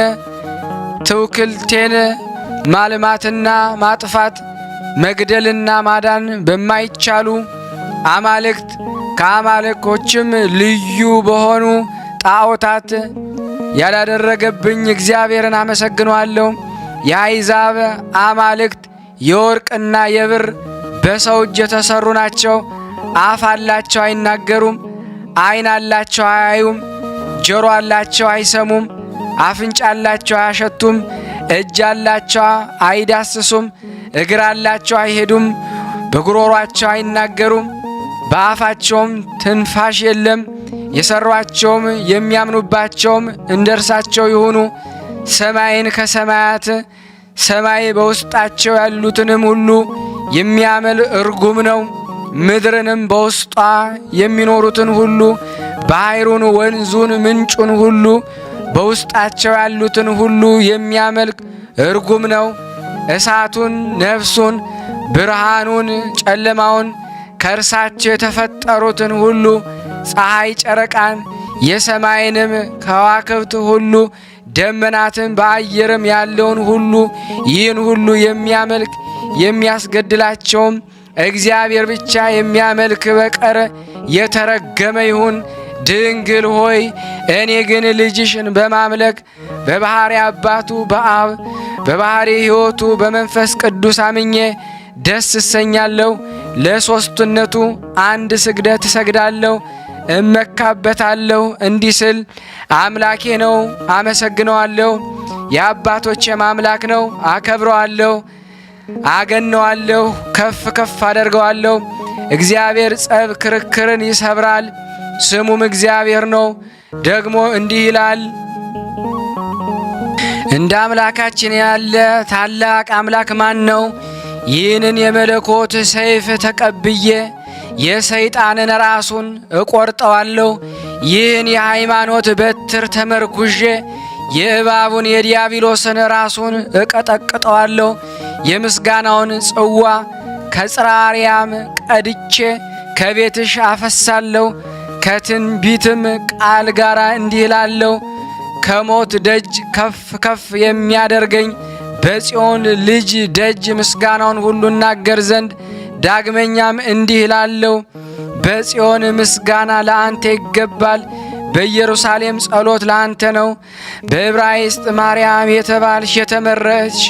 ትውክልቴን ማልማትና ማጥፋት መግደልና ማዳን በማይቻሉ አማልክት ከአማልኮችም ልዩ በሆኑ ጣዖታት ያላደረገብኝ እግዚአብሔርን አመሰግነዋለሁ። የአሕዛብ አማልክት የወርቅና የብር በሰው እጅ የተሰሩ ናቸው። አፍ አላቸው አይናገሩም፣ ዓይን አላቸው አያዩም፣ ጆሮ አላቸው አይሰሙም፣ አፍንጫ አላቸው አያሸቱም፣ እጅ አላቸው አይዳስሱም፣ እግር አላቸው አይሄዱም፣ በጉሮሯቸው አይናገሩም፣ በአፋቸውም ትንፋሽ የለም። የሰሯቸውም የሚያምኑባቸውም እንደ እርሳቸው ይሁኑ። ሰማይን ከሰማያት ሰማይ በውስጣቸው ያሉትንም ሁሉ የሚያምል እርጉም ነው። ምድርንም በውስጧ የሚኖሩትን ሁሉ ባሕሩን፣ ወንዙን፣ ምንጩን ሁሉ በውስጣቸው ያሉትን ሁሉ የሚያመልክ እርጉም ነው። እሳቱን፣ ነፍሱን፣ ብርሃኑን፣ ጨለማውን ከእርሳቸው የተፈጠሩትን ሁሉ ፀሐይ፣ ጨረቃን፣ የሰማይንም ከዋክብት ሁሉ ደመናትን፣ በአየርም ያለውን ሁሉ ይህን ሁሉ የሚያመልክ የሚያስገድላቸውም እግዚአብሔር ብቻ የሚያመልክ በቀር የተረገመ ይሁን። ድንግል ሆይ እኔ ግን ልጅሽን በማምለክ በባሕሪ አባቱ በአብ በባሕሪ ሕይወቱ በመንፈስ ቅዱስ አምኜ ደስ እሰኛለሁ። ለሦስትነቱ አንድ ስግደት እሰግዳለሁ፣ እመካበታለሁ። እንዲህ ስል አምላኬ ነው፣ አመሰግነዋለሁ። የአባቶቼም አምላክ ነው፣ አከብረዋለሁ፣ አገነዋለሁ፣ ከፍ ከፍ አደርገዋለሁ። እግዚአብሔር ጸብ ክርክርን ይሰብራል፣ ስሙም እግዚአብሔር ነው። ደግሞ እንዲህ ይላል፣ እንደ አምላካችን ያለ ታላቅ አምላክ ማን ነው? ይህንን የመለኮት ሰይፍ ተቀብዬ የሰይጣንን ራሱን እቆርጠዋለሁ። ይህን የሃይማኖት በትር ተመርኩዤ የእባቡን የዲያብሎስን ራሱን እቀጠቅጠዋለሁ። የምስጋናውን ጽዋ ከጽራርያም ቀድቼ ከቤትሽ አፈሳለሁ። ከትንቢትም ቃል ጋር እንዲህ እላለሁ፣ ከሞት ደጅ ከፍ ከፍ የሚያደርገኝ በጽዮን ልጅ ደጅ ምስጋናውን ሁሉ እናገር ዘንድ። ዳግመኛም እንዲህ እላለሁ፣ በጽዮን ምስጋና ለአንተ ይገባል፣ በኢየሩሳሌም ጸሎት ለአንተ ነው። በዕብራይስጥ ማርያም የተባልሽ የተመረጥሽ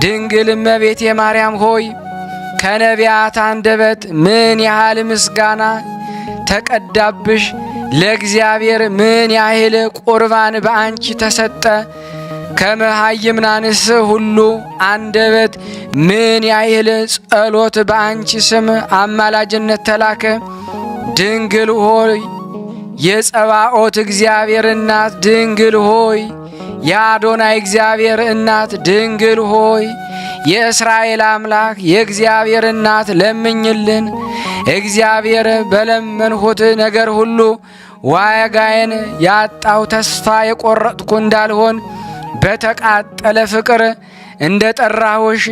ድንግል እመቤቴ ማርያም ሆይ ከነቢያት አንደበት ምን ያህል ምስጋና ተቀዳብሽ! ለእግዚአብሔር ምን ያህል ቁርባን በአንቺ ተሰጠ! ከመሃይምናንስ ሁሉ አንደበት ምን ያህል ጸሎት በአንቺ ስም አማላጅነት ተላከ! ድንግል ሆይ የጸባኦት እግዚአብሔር እናት ድንግል ሆይ የአዶናይ እግዚአብሔር እናት ድንግል ሆይ የእስራኤል አምላክ የእግዚአብሔር እናት ለምኝልን። እግዚአብሔር በለመንሁት ነገር ሁሉ ዋጋዬን ያጣው ተስፋ የቆረጥኩ እንዳልሆን በተቃጠለ ፍቅር እንደ ጠራሁሽ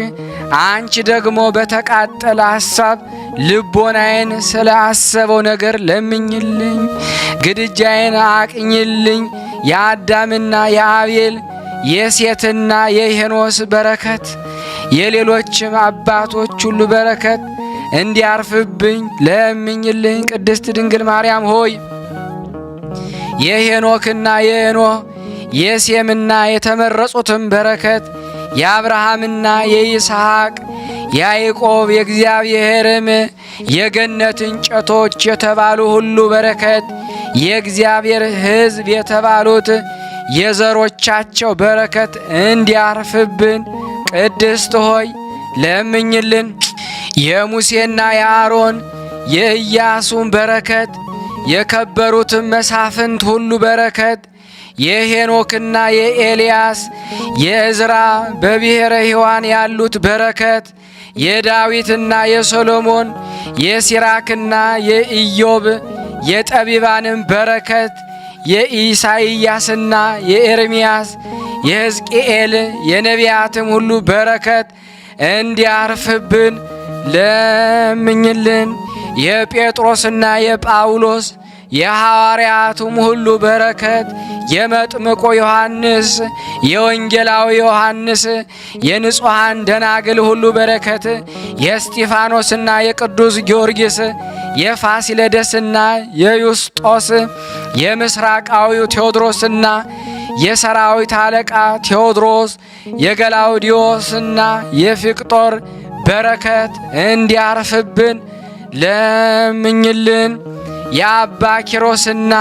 አንቺ ደግሞ በተቃጠለ ሐሳብ ልቦናዬን ስለ አሰበው ነገር ለምኝልኝ። ግድጃዬን አቅኝልኝ። የአዳምና የአቤል የሴትና የሄኖስ በረከት የሌሎችም አባቶች ሁሉ በረከት እንዲያርፍብኝ ለምኝልኝ። ቅድስት ድንግል ማርያም ሆይ የሄኖክና የኖህ የሴምና የተመረጹትን በረከት የአብርሃምና የይስሐቅ ያዕቆብ የእግዚአብሔርም የገነት እንጨቶች የተባሉ ሁሉ በረከት የእግዚአብሔር ሕዝብ የተባሉት የዘሮቻቸው በረከት እንዲያርፍብን ቅድስት ሆይ ለምኝልን። የሙሴና የአሮን የኢያሱን በረከት የከበሩትን መሳፍንት ሁሉ በረከት የሄኖክና የኤልያስ የእዝራ በብሔረ ሕያዋን ያሉት በረከት የዳዊትና የሰሎሞን የሲራክና የኢዮብ የጠቢባንም በረከት የኢሳይያስና የኤርምያስ የሕዝቅኤል የነቢያትም ሁሉ በረከት እንዲያርፍብን ለምኝልን። የጴጥሮስና የጳውሎስ የሐዋርያቱም ሁሉ በረከት የመጥምቆ ዮሐንስ የወንጌላዊ ዮሐንስ የንጹሐን ደናግል ሁሉ በረከት የእስጢፋኖስና የቅዱስ ጊዮርጊስ የፋሲለደስና የዩስጦስ የምስራቃዊው ቴዎድሮስና የሰራዊት አለቃ ቴዎድሮስ የገላውዲዮስና የፊቅጦር በረከት እንዲያርፍብን ለምኝልን። የአባ ኪሮስና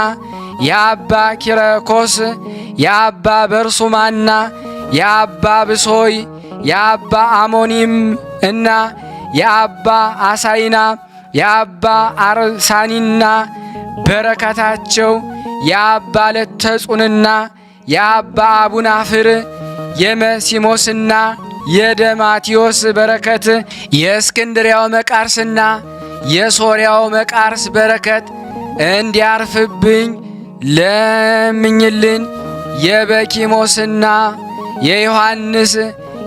የአባ ኪረኮስ የአባ በርሱማና የአባ ብሶይ የአባ አሞኒም እና የአባ አሳይና የአባ አርሳኒና በረከታቸው የአባ ለተጹንና የአባ አቡናፍር የመሲሞስና የደማቴዎስ በረከት የእስክንድሪያው መቃርስና የሶርያው መቃርስ በረከት እንዲያርፍብኝ ለምኝልን። የበኪሞስና የዮሐንስ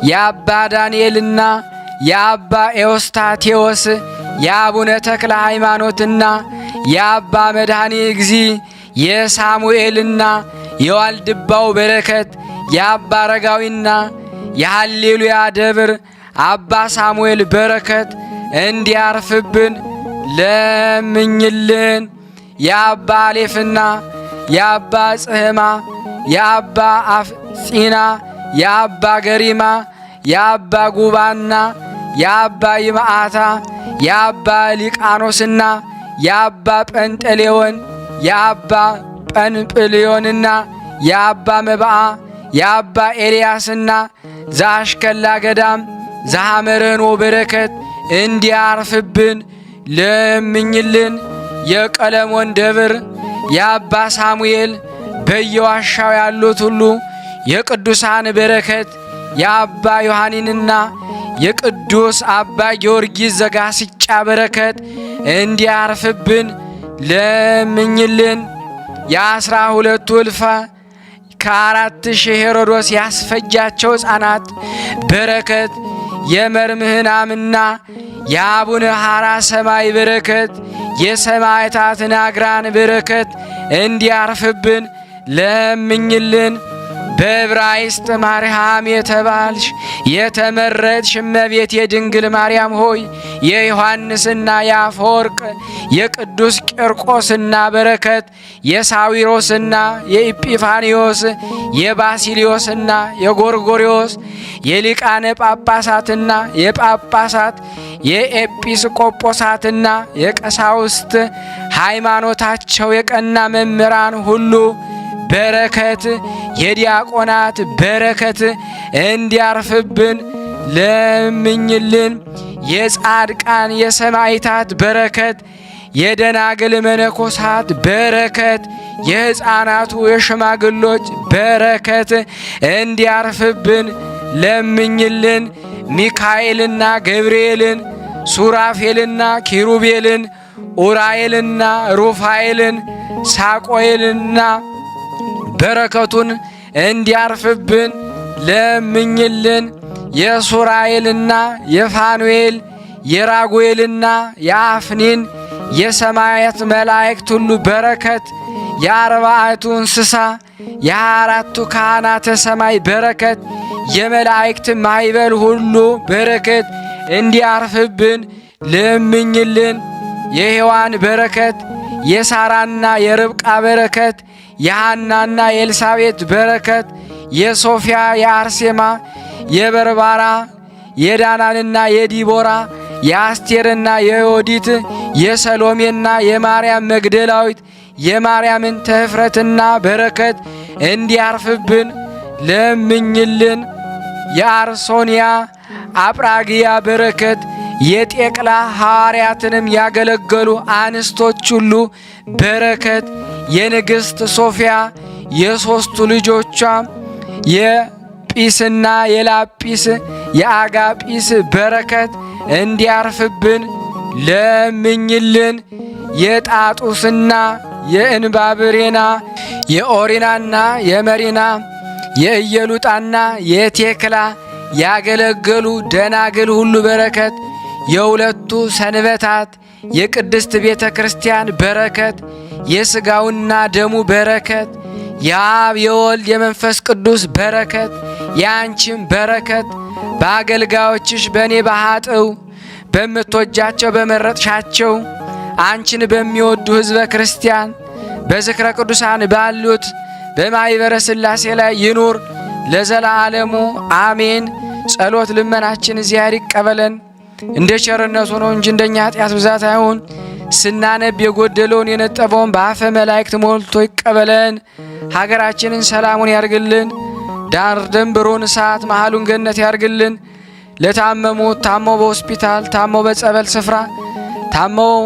የአባ ዳንኤልና የአባ ኤዎስታቴዎስ የአቡነ ተክለ ሃይማኖትና የአባ መድኃኔ እግዚ የሳሙኤልና የዋልድባው በረከት የአባ አረጋዊና የሃሌሉያ ደብር አባ ሳሙኤል በረከት እንዲያርፍብን ለምኝልን። የአባ አሌፍና የአባ ጽህማ የአባ አፍጺና የአባ ገሪማ የአባ ጉባና የአባ ይምዓታ የአባ ሊቃኖስና የአባ ጰንጠሌዎን የአባ ጰንጵልዮንና የአባ መብዓ የአባ ኤልያስና ዛሽከላ ገዳም ዛሐመረኖ በረከት እንዲያርፍብን ለምኝልን። የቀለሞን ደብር የአባ ሳሙኤል በየዋሻው ያሉት ሁሉ የቅዱሳን በረከት የአባ ዮሐኒንና የቅዱስ አባ ጊዮርጊስ ዘጋስጫ በረከት እንዲያርፍብን ለምኝልን። የ12 እልፍ ከ4000 ሄሮዶስ ያስፈጃቸው ሕፃናት በረከት የመርምህናምና የአቡነ ሐራ ሰማይ በረከት የሰማዕታት ናግራን በረከት እንዲያርፍብን ለምኝልን። በዕብራይስጥ ማርያም የተባልሽ የተመረጥሽ እመቤት የድንግል ማርያም ሆይ የዮሐንስና የአፈወርቅ የቅዱስ ቂርቆስና በረከት የሳዊሮስና የኢጲፋንዮስ የባሲሊዮስና የጎርጎሪዎስ የሊቃነ ጳጳሳትና የጳጳሳት የኤጲስቆጶሳትና የቀሳውስት ሃይማኖታቸው የቀና መምህራን ሁሉ በረከት የዲያቆናት በረከት እንዲያርፍብን ለምኝልን። የጻድቃን የሰማዕታት በረከት የደናግል መነኮሳት በረከት የሕፃናቱ የሽማግሎች በረከት እንዲያርፍብን ለምኝልን። ሚካኤልና ገብርኤልን ሱራፌልና ኪሩቤልን ኡራኤልና ሩፋኤልን ሳቆኤልና በረከቱን እንዲያርፍብን ለምኝልን። የሱራኤልና የፋኑኤል የራጉኤልና የአፍኒን የሰማያት መላእክት ሁሉ በረከት የ40ቱ እንስሳ የ24ቱ ካህናተ ሰማይ በረከት የመላእክት ማይበል ሁሉ በረከት እንዲያርፍብን ለምኝልን። የሔዋን በረከት፣ የሳራና የርብቃ በረከት፣ የሐናና የኤልሳቤጥ በረከት፣ የሶፊያ የአርሴማ የበርባራ የዳናንና የዲቦራ የአስቴርና የዮዲት የሰሎሜና የማርያም መግደላዊት የማርያምን ተፍረትና በረከት እንዲያርፍብን ለምኝልን። የአርሶንያ አጵራግያ በረከት፣ የጤቅላ ሐዋርያትንም ያገለገሉ አንስቶች ሁሉ በረከት፣ የንግሥት ሶፊያ የሦስቱ ልጆቿ የጲስና የላጲስ የአጋጲስ በረከት እንዲያርፍብን ለምኝልን። የጣጡስና የእንባብሬና የኦሪናና የመሪና የኢየሉጣና የቴክላ ያገለገሉ ደናግል ሁሉ በረከት፣ የሁለቱ ሰንበታት የቅድስት ቤተ ክርስቲያን በረከት፣ የሥጋውና ደሙ በረከት፣ የአብ የወልድ የመንፈስ ቅዱስ በረከት፣ የአንቺም በረከት በአገልጋዮችሽ በእኔ በኃጥው በምትወጃቸው በመረጥሻቸው አንቺን በሚወዱ ሕዝበ ክርስቲያን በዝክረ ቅዱሳን ባሉት በማኅበረ ሥላሴ ላይ ይኑር ለዘላለሙ አሜን። ጸሎት ልመናችን እግዚአብሔር ይቀበለን። እንደ ቸርነቱ ነው እንጂ እንደኛ ኃጢአት ብዛት አይሁን። ስናነብ የጎደለውን የነጠበውን በአፈ መላእክት ሞልቶ ይቀበለን። ሀገራችንን ሰላሙን ያርግልን። ዳር ድንበሩን እሳት መሃሉን ገነት ያርግልን። ለታመሙት ታመው በሆስፒታል ታመው በጸበል ስፍራ ታመው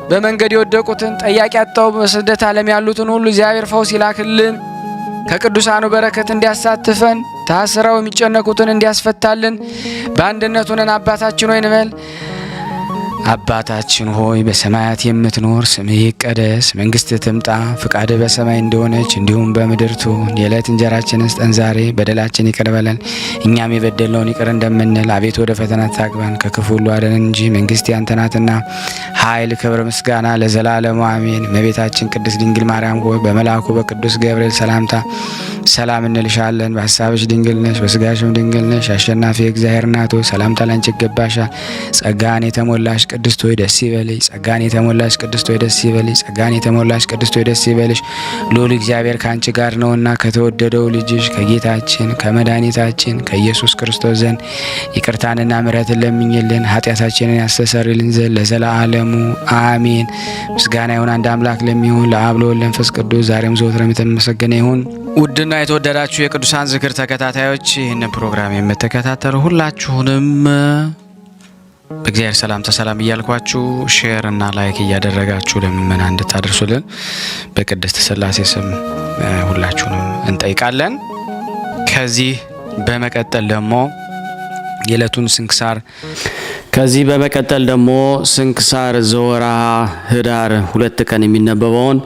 በመንገድ የወደቁትን ጠያቂ አጥተው በስደት ዓለም ያሉትን ሁሉ እግዚአብሔር ፈውስ ይላክልን። ከቅዱሳኑ በረከት እንዲያሳትፈን ታስረው የሚጨነቁትን እንዲያስፈታልን በአንድነት ሆነን አባታችን ሆይ እንበል። አባታችን ሆይ በሰማያት የምትኖር ስምህ ይቀደስ፣ መንግሥትህ ትምጣ፣ ፍቃድህ በሰማይ እንደሆነች እንዲሁም በምድር ትሁን። የዕለት እንጀራችንን ስጠን ዛሬ፣ በደላችን ይቅር በለን እኛም የበደልነውን ይቅር እንደምንል፣ አቤቱ ወደ ፈተና አታግባን ከክፉ ሁሉ አድነን እንጂ መንግሥት ያንተ ናትና ኃይል፣ ክብር፣ ምስጋና ለዘላለሙ አሜን። እመቤታችን ቅድስት ድንግል ማርያም ሆይ በመልአኩ በቅዱስ ገብርኤል ሰላምታ ሰላም እንልሻለን። በሐሳብሽ ድንግል ነሽ፣ በሥጋሽም ድንግል ነሽ። አሸናፊ እግዚአብሔር እናት ሆይ ሰላምታ ላንቺ ይገባሻል። ጸጋን የተሞላሽ ቅድስት ሆይ ደስ ይበልሽ። ጸጋን የተሞላሽ ቅድስት ሆይ ደስ ይበልሽ። ጸጋን የተሞላሽ ቅድስት ሆይ ደስ ይበልሽ። ልዑል እግዚአብሔር ካንቺ ጋር ነውና ከተወደደው ልጅሽ ከጌታችን ከመድኃኒታችን ከኢየሱስ ክርስቶስ ዘንድ ይቅርታንና ምሕረትን ለምኝልን ኃጢአታችንን ያስተሰርይልን ዘንድ ለዘላለሙ አሜን። ምስጋና ይሁን አንድ አምላክ ለሚሆን ለአብ ለወልድ ለመንፈስ ቅዱስ ዛሬም ዘወትርም የተመሰገነ ይሁን። ውድና የተወደዳችሁ የቅዱሳን ዝክር ተከታታዮች ይህንን ፕሮግራም የምትከታተሉ ሁላችሁንም በእግዚአብሔር ሰላምታ ሰላም እያልኳችሁ ሼር እና ላይክ እያደረጋችሁ ለምእመና እንድታደርሱልን በቅድስት ሥላሴ ስም ሁላችሁንም እንጠይቃለን። ከዚህ በመቀጠል ደግሞ ስንክሳር ዘወርኀ ኅዳር 2 ቀን የሚነበበውን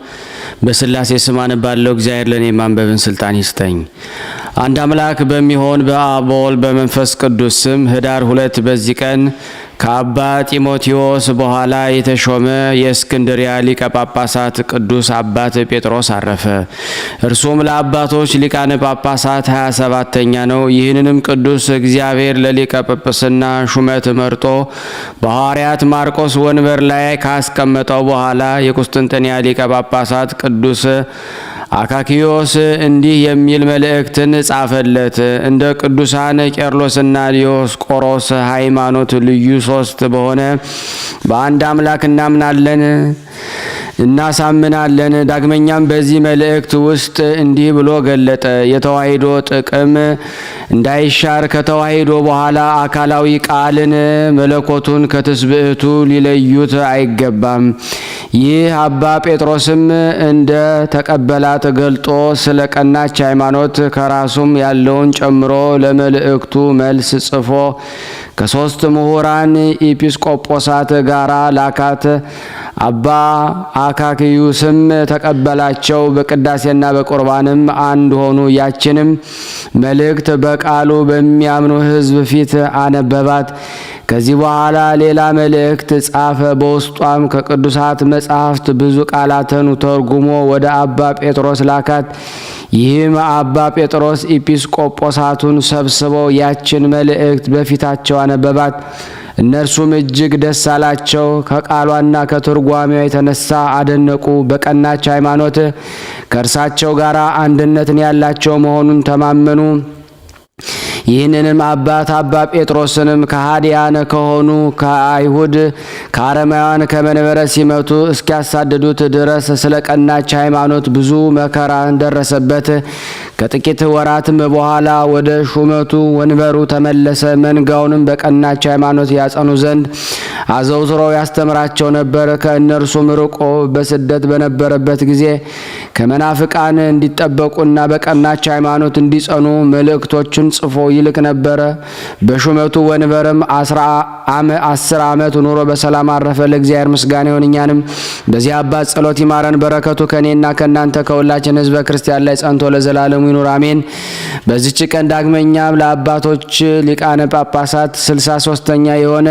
በሥላሴ ስም አነባለሁ። እግዚአብሔር ለእኔ ማንበብን ስልጣን ይስጠኝ። አንድ አምላክ በሚሆን በአብ በወልድ በመንፈስ ቅዱስ ስም ኅዳር 2 በዚህ ቀን ከአባ ጢሞቴዎስ በኋላ የተሾመ የእስክንድርያ ሊቀ ጳጳሳት ቅዱስ አባት ጴጥሮስ አረፈ። እርሱም ለአባቶች ሊቃነ ጳጳሳት 27ተኛ ነው። ይህንንም ቅዱስ እግዚአብሔር ለሊቀ ጵጵስና ሹመት መርጦ በሐዋርያት ማርቆስ ወንበር ላይ ካስቀመጠው በኋላ የቁስጥንጥንያ ሊቀ ጳጳሳት ቅዱስ አካኪዮስ እንዲህ የሚል መልእክትን ጻፈለት። እንደ ቅዱሳን ቄርሎስና ዲዮስቆሮስ ሃይማኖት ልዩ ሶስት በሆነ በአንድ አምላክ እናምናለን እናሳምናለን። ዳግመኛም በዚህ መልእክት ውስጥ እንዲህ ብሎ ገለጠ። የተዋሂዶ ጥቅም እንዳይሻር ከተዋሂዶ በኋላ አካላዊ ቃልን መለኮቱን ከትስብእቱ ሊለዩት አይገባም። ይህ አባ ጴጥሮስም እንደ ተቀበላት ገልጦ ስለ ቀናች ሃይማኖት ከራሱም ያለውን ጨምሮ ለመልእክቱ መልስ ጽፎ ከሶስት ምሁራን ኤጲስቆጶሳት ጋራ ላካት። አባ አካክዩስም ተቀበላቸው። በቅዳሴና በቁርባንም አንድ ሆኑ። ያችንም መልእክት በቃሉ በሚያምኑ ሕዝብ ፊት አነበባት። ከዚህ በኋላ ሌላ መልእክት ጻፈ። በውስጧም ከቅዱሳት መጻሕፍት ብዙ ቃላትን ተርጉሞ ወደ አባ ጴጥሮስ ላካት። ይህም አባ ጴጥሮስ ኤጲስቆጶሳቱን ሰብስበው ያችን መልእክት በፊታቸው አነበባት። እነርሱም እጅግ ደስ አላቸው። ከቃሏና ከትርጓሜዋ የተነሳ አደነቁ። በቀናች ሃይማኖት ከእርሳቸው ጋር አንድነትን ያላቸው መሆኑን ተማመኑ። ይህንንም አባ ጴጥሮስንም ከሃዲያን ከሆኑ ከአይሁድ ከአረማውያን ከመንበረ ሲመቱ እስኪያሳድዱት ድረስ ስለ ቀናች ሃይማኖት ብዙ መከራ ደረሰበት። ከጥቂት ወራትም በኋላ ወደ ሹመቱ ወንበሩ ተመለሰ። መንጋውንም በቀናች ሃይማኖት ያጸኑ ዘንድ አዘውትሮ ያስተምራቸው ነበር። ከእነርሱም ርቆ በስደት በነበረበት ጊዜ ከመናፍቃን እንዲጠበቁና በቀናች ሃይማኖት እንዲጸኑ መልእክቶችን ጽፎ ይልክ ነበረ። በሹመቱ ወንበርም 10 ዓመት ኑሮ በሰላም አረፈ። ለእግዚአብሔር ምስጋና ይሁን፣ እኛንም በዚህ አባት ጸሎት ይማረን። በረከቱ ከኔና ከናንተ ከሁላችን ሕዝበ ክርስቲያን ላይ ጸንቶ ለዘላለሙ ይኑር አሜን። በዚህች ቀን ዳግመኛም ለአባቶች ሊቃነ ጳጳሳት 63ኛ የሆነ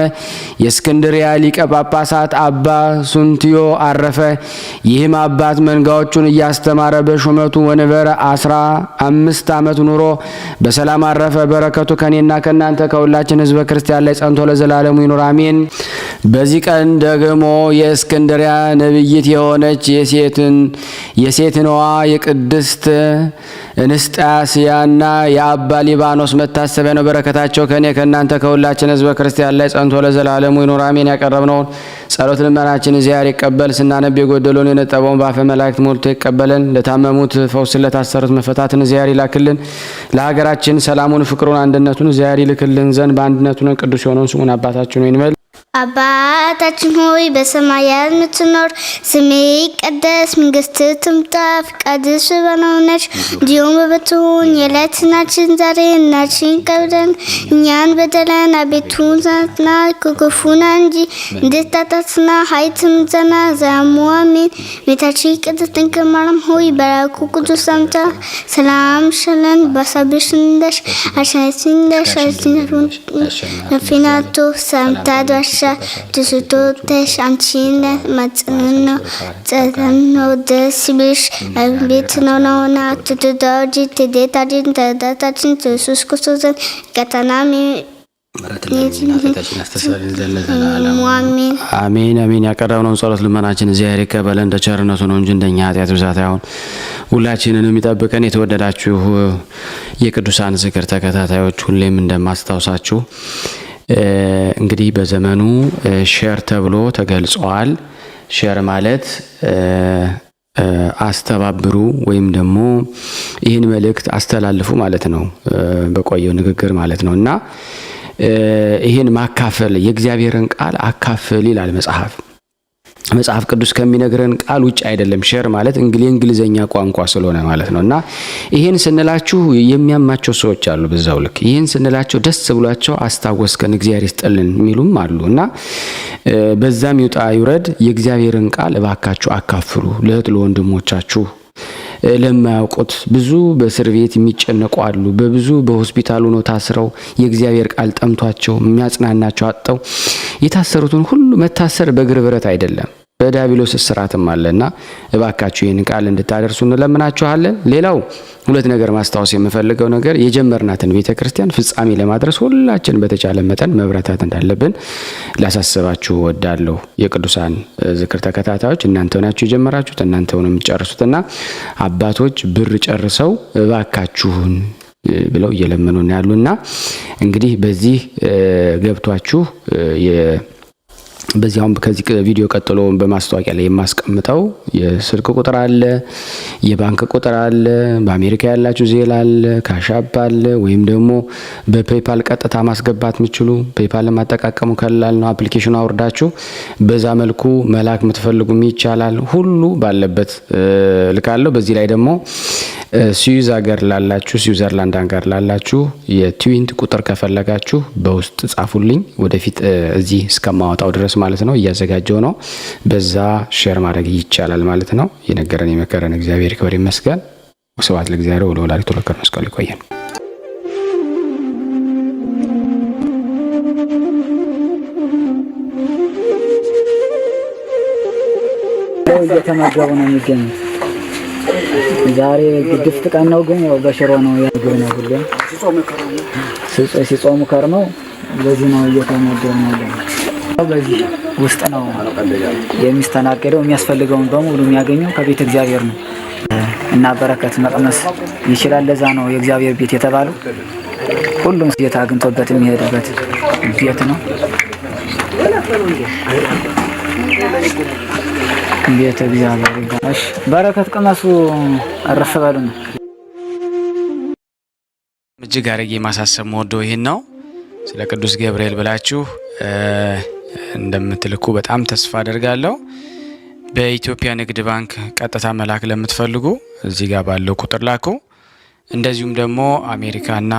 የእስክንድሪያ ሊቀ ጳጳሳት አባ ሱንትዮ አረፈ። ይህም አባት መንጋዎቹን እያስተማረ በሹመቱ ወንበር 15 ዓመት ኑሮ በሰላም አረፈ። በረከቱ ከኔና ከናንተ ከሁላችን ሕዝበ ክርስቲያን ላይ ጸንቶ ለዘላለሙ ይኑር አሜን። በዚህ ቀን ደግሞ የእስክንድሪያ ነብይት የሆነች የሴትነዋ የቅድስት እንስጣስያና የአባ ሊባኖስ መታሰቢያ ነው። በረከታቸው ከኔ ከናንተ ከሁላችን ሕዝበ ክርስቲያን ላይ ጸንቶ ለዘላለሙ ይኑር አሜን። ያቀረብነውን ጸሎት ልመናችን እግዚአብሔር ይቀበል። ስናነብ የጎደለውን የነጠበውን በአፈ መላእክት ሞልቶ ይቀበለን። ለታመሙት ፈውስን፣ ለታሰሩት መፈታትን እግዚአብሔር ይላክልን። ለሀገራችን ሰላሙን፣ ፍቅሩን፣ አንድነቱን እግዚአብሔር ይልክልን ዘንድ በአንድነቱን ቅዱስ የሆነውን ስሙን አባታችን ሆይ እንበል። አባታችን ሆይ በሰማያት የምትኖር፣ ስምህ ይቀደስ፣ መንግስትህ ትምጣ፣ ፈቃድህ በሆነች እንዲሁም በምትሆን የዕለት እንጀራችንን ዛሬ ስጠን፣ ከበደልን እኛን በደለን አቤቱ አታግባን ከክፉ እንጂ እንድታድነን ኃይል ምስጋና ዘላለሙ አሜን። እመቤታችን ቅድስት ድንግል ማርያም ሆይ በመልአኩ ቅዱስ ሰላምታ ሰላም እንልሻለን። በሐሳብሽ ነሽ አሸናፊ ነሽ፣ ነፍናቶ ሰላምታ ድረሽ ትስቶተሽ አንቺን ማጽንና ጸተኖ ደስ ይበልሽ አቤት ነውና ትትዳጂ ትዴታችን ተዳታችን ኢየሱስ ክርስቶስ ከተናሚ አሜን አሜን። ያቀረብነውን ጸሎት ልመናችን እግዚአብሔር ይቀበለን። እንደ ቸርነቱ ነው እንጂ እንደኛ ኃጢአት ብዛት አይሁን። ሁላችንንም ይጠብቀን። የተወደዳችሁ የቅዱሳን ዝክር ተከታታዮች ሁሌም እንደማስታውሳችሁ እንግዲህ በዘመኑ ሼር ተብሎ ተገልጿል። ሼር ማለት አስተባብሩ ወይም ደግሞ ይህን መልእክት አስተላልፉ ማለት ነው፣ በቆየው ንግግር ማለት ነው። እና ይህን ማካፈል የእግዚአብሔርን ቃል አካፍል ይላል መጽሐፍ ቅዱስ ከሚነግረን ቃል ውጭ አይደለም። ሼር ማለት እንግሊዘኛ ቋንቋ ስለሆነ ማለት ነው። እና ይሄን ስንላችሁ የሚያማቸው ሰዎች አሉ። በዛው ልክ ይሄን ስንላቸው ደስ ብሏቸው አስታወስከን እግዚአብሔር ይስጥልን የሚሉም አሉ። እና በዛም ይውጣ ይውረድ የእግዚአብሔርን ቃል እባካችሁ አካፍሉ ለእህት ለወንድሞቻችሁ። ለማያውቁት ብዙ በእስር ቤት የሚጨነቁ አሉ። በብዙ በሆስፒታሉ ነው ታስረው የእግዚአብሔር ቃል ጠምቷቸው የሚያጽናናቸው አጥተው የታሰሩትን ሁሉ መታሰር በእግር ብረት አይደለም፣ በዲያብሎስ እስራትም አለና እባካችሁ ይህን ቃል እንድታደርሱ እንለምናችኋለን። ሌላው ሁለት ነገር ማስታወስ የምፈልገው ነገር የጀመርናትን ቤተክርስቲያን ፍጻሜ ለማድረስ ሁላችን በተቻለ መጠን መብረታት እንዳለብን ላሳስባችሁ ወዳለሁ። የቅዱሳን ዝክር ተከታታዮች እናንተ ናችሁ የጀመራችሁት፣ እናንተ ነው የምትጨርሱትና አባቶች ብር ጨርሰው እባካችሁን ብለው እየለመኑን ያሉና እንግዲህ በዚህ ገብቷችሁ በዚያም ከዚህ ቪዲዮ ቀጥሎ በማስተዋቂያ ላይ የማስቀምጠው የስልክ ቁጥር አለ፣ የባንክ ቁጥር አለ፣ በአሜሪካ ያላችሁ ዜል አለ፣ ካሻፕ አለ፣ ወይም ደግሞ በፔፓል ቀጥታ ማስገባት የምትችሉ ፔፓል ለማጠቃቀሙ ቀላል ነው። አፕሊኬሽኑ አውርዳችሁ በዛ መልኩ መላክ የምትፈልጉም ይቻላል። ሁሉ ባለበት ልካለሁ። በዚህ ላይ ደግሞ ስዊዝ ሀገር ላላችሁ ስዊዘርላንድ ሀገር ላላችሁ የትዊንት ቁጥር ከፈለጋችሁ በውስጥ ጻፉልኝ። ወደፊት እዚህ እስከማወጣው ድረስ ማለት ነው እያዘጋጀው ነው። በዛ ሼር ማድረግ ይቻላል ማለት ነው። የነገረን የመከረን እግዚአብሔር ይክበር ይመስገን። ወስብሐት ለእግዚአብሔር ወለወላዲቱ ለመስቀሉ ይቆየን። እየተመገቡ ነው የሚገኙት። ዛሬ ግድፍት ቀን ነው፣ ግን ያው በሽሮ ነው ያገኘ ነው ሁሉ ሲጾሙ ከርመው በዚህ ነው እየተመገቡ ነው። በዚህ ውስጥ ነው የሚስተናገደው። የሚያስፈልገውን በሙሉ የሚያገኘው ከቤተ እግዚአብሔር ነው እና በረከት መቅመስ ይችላል። ለዛ ነው የእግዚአብሔር ቤት የተባለው። ሁሉም ጌታ አግኝቶበት የሚሄድበት ቤት ነው። ቤተ እግዚአብሔር ይባላል። በረከት ቅመሱ፣ አረፍ በሉ ነው። እጅግ አድርጌ ማሳሰብ መወደው ይሄን ነው። ስለ ቅዱስ ገብርኤል ብላችሁ እንደምትልኩ በጣም ተስፋ አደርጋለሁ። በኢትዮጵያ ንግድ ባንክ ቀጥታ መላክ ለምትፈልጉ እዚህ ጋር ባለው ቁጥር ላኩ። እንደዚሁም ደግሞ አሜሪካና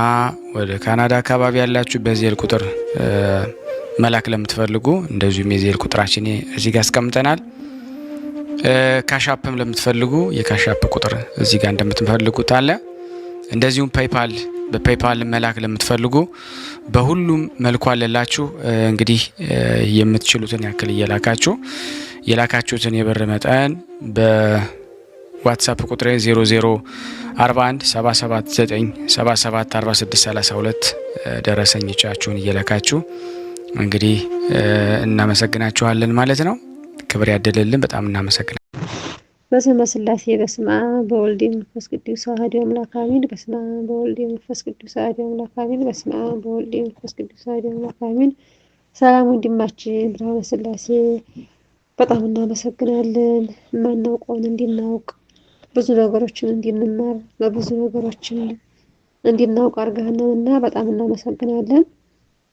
ወደ ካናዳ አካባቢ ያላችሁ በዜል ቁጥር መላክ ለምትፈልጉ እንደዚሁም የዜል ቁጥራችን እዚህ ጋር አስቀምጠናል። ካሻፕም ለምትፈልጉ የካሻፕ ቁጥር እዚህ ጋር እንደምትፈልጉት አለ። እንደዚሁም በፔይፓል መላክ ለምትፈልጉ በሁሉም መልኩ አለላችሁ። እንግዲህ የምትችሉትን ያክል እየላካችሁ የላካችሁትን የብር መጠን በዋትስአፕ ቁጥሬ 004177977462 ደረሰኝ ቻችሁን እየላካችሁ እንግዲህ እናመሰግናችኋለን ማለት ነው። ክብር ያደለልን። በጣም እናመሰግናለን። በስመ ሥላሴ በስመ አብ በወልድ መንፈስ ቅዱስ አሐዱ አምላክ አሜን። በስመ አብ በወልድ መንፈስ ቅዱስ አሐዱ አምላክ አሜን። በስመ አብ በወልድ መንፈስ ቅዱስ አሐዱ አምላክ አሜን። ሰላም ወንድማችን ብርሃነ ሥላሴ በጣም እናመሰግናለን። የማናውቀውን እንድናውቅ ብዙ ነገሮችን እንድንማር በብዙ ነገሮችን እንድናውቅ አድርገህናልና በጣም እናመሰግናለን።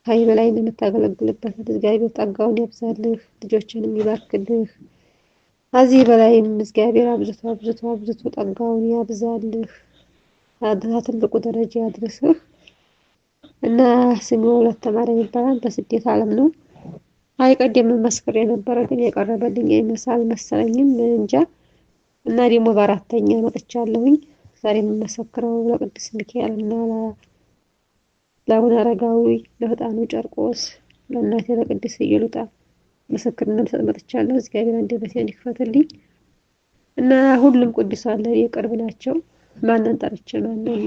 ከዚህ በላይ የምታገለግልበት እግዚአብሔር ጸጋውን ያብዛልህ፣ ልጆችንም ይባርክልህ። ከዚህ በላይም እግዚአብሔር አብዝቶ ጸጋውን ያብዛልህ፣ ትልቁ ደረጃ ያድርስህ እና ስሙ ወለተ ማርያም ይባላል። በስደት ዓለም ነው። አይቀደም መስክሬ የነበረ ግን የቀረበልኝ አልመሰለኝም እንጃ። እና ደግሞ በአራተኛ መጥቻለሁኝ። ዛሬ የምመሰክረው ለቅዱስ ሚካኤል እና ለአቡነ አረጋዊ፣ ለሕፃኑ ጨርቆስ፣ ለእናቴ ለቅድስት ኢየሉጣ ምስክርነት ልሰጥ መጥቻለሁ። እግዚአብሔር አንደበቴን ይክፈትልኝ እና ሁሉም ቅዱሳን ለእኔ ቅርብ ናቸው። ማንን ጠርቼ ማንን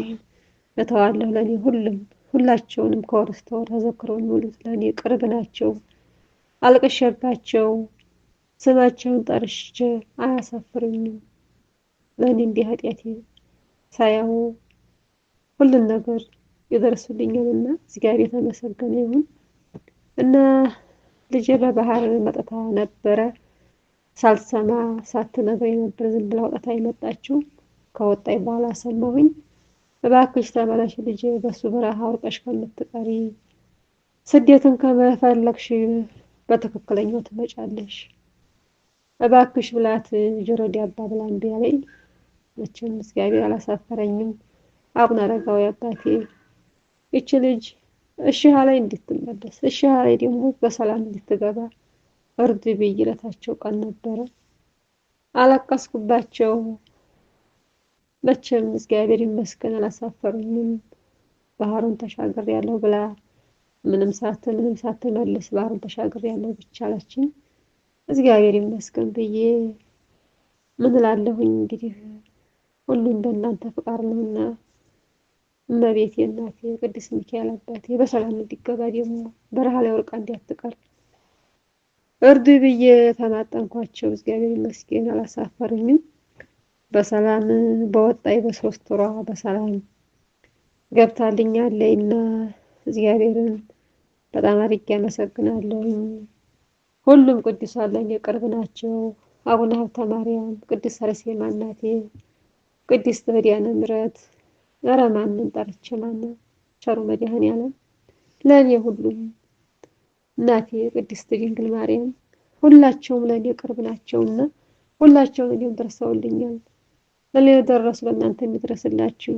እተዋለሁ? ለእኔ ሁላቸውንም ከወር እስከ ወር ተዘክረውን ሙሉት ለእኔ ቅርብ ናቸው። አልቅሼባቸው ስማቸውን ጠርቼ አያሳፍሩኝም። ለእኔ እንዲህ ኃጢአቴ ሳያው ሁሉን ነገር ይደርሱልኛልና እግዚአብሔር የተመሰገነ ይሁን እና ልጄ በባህር መጥታ ነበረ። ሳልሰማ ሳትነግረኝ ነበር ዝም ብላ ወጥታ የመጣችው። ከወጣኝ በኋላ ሰማሁኝ። እባክሽ ተመለሽ ልጄ፣ በሱ በረሃ ወርቀሽ ከምትቀሪ ስደትን ከመፈለግሽ በትክክለኛው ትመጫለሽ እባክሽ ብላት ጆሮ ዳባ ብላ እምቢ አለኝ። መቼም እግዚአብሔር አላሳፈረኝም። አቡነ አረጋዊ አባቴ እቺ ልጅ እሺ አለኝ እንድትመለስ፣ እሺ አለኝ ደግሞ በሰላም እንድትገባ እርድ ብዬ እለታቸው ቀን ነበረ። አለቀስኩባቸው። መቼም እግዚአብሔር ይመስገን አላሳፈሩኝም። ባህሩን ተሻገር ያለው ብላ ምንም ሳትመልስ ባህሩን ተሻገር ያለው ብቻ አለችኝ። እግዚአብሔር ይመስገን ብዬ ምን እላለሁኝ እንግዲህ ሁሉም በእናንተ ፍቃድ ነውና እመቤቴ እናቴ ቅዱስ ሚካኤል አባቴ በሰላም እንዲገባ ደግሞ በረሃ ላይ ወርቃ እንዲያትቀር እርዱ ብዬ ተማጠንኳቸው። እግዚአብሔር ይመስገን አላሳፈሩኝም። በሰላም በወጣይ በሶስት ወሯ በሰላም ገብታልኛለችና እግዚአብሔርን በጣም አድርጌ አመሰግናለሁኝ። ሁሉም ቅዱሳን ለእኔ ቅርብ ናቸው። አቡነ ሀብተ ማርያም፣ ቅድስት አርሴማ እናቴ፣ ቅድስት ኪዳነ ምሕረት፣ ኧረ ማንን ጠርቼ ማንን ቸሩ መድኃኔዓለም ለእኔ ሁሉም እናቴ ቅድስት ድንግል ማርያም ሁላቸውም ለእኔ ቅርብ ናቸውና ሁላቸውም እኔም ደርሰውልኛል። ለእኔ ደረሱ፣ ለእናንተ የሚድረስላችሁ።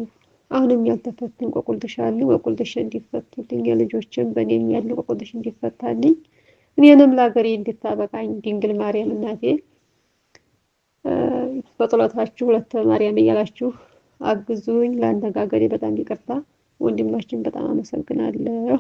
አሁንም ያልተፈቱ እንቆቅልሽ አሉ፣ እንቆቅልሽ እንዲፈቱልኝ፣ የልጆችም በእኔም ያሉ እንቆቅልሽ እንዲፈታልኝ፣ እኔንም ለሀገሬ እንድታበቃኝ ድንግል ማርያም እናቴ በጸሎታችሁ ሁለተ ማርያም እያላችሁ አግዙኝ። ለአነጋገሬ በጣም ይቅርታ ወንድማችን፣ በጣም አመሰግናለሁ።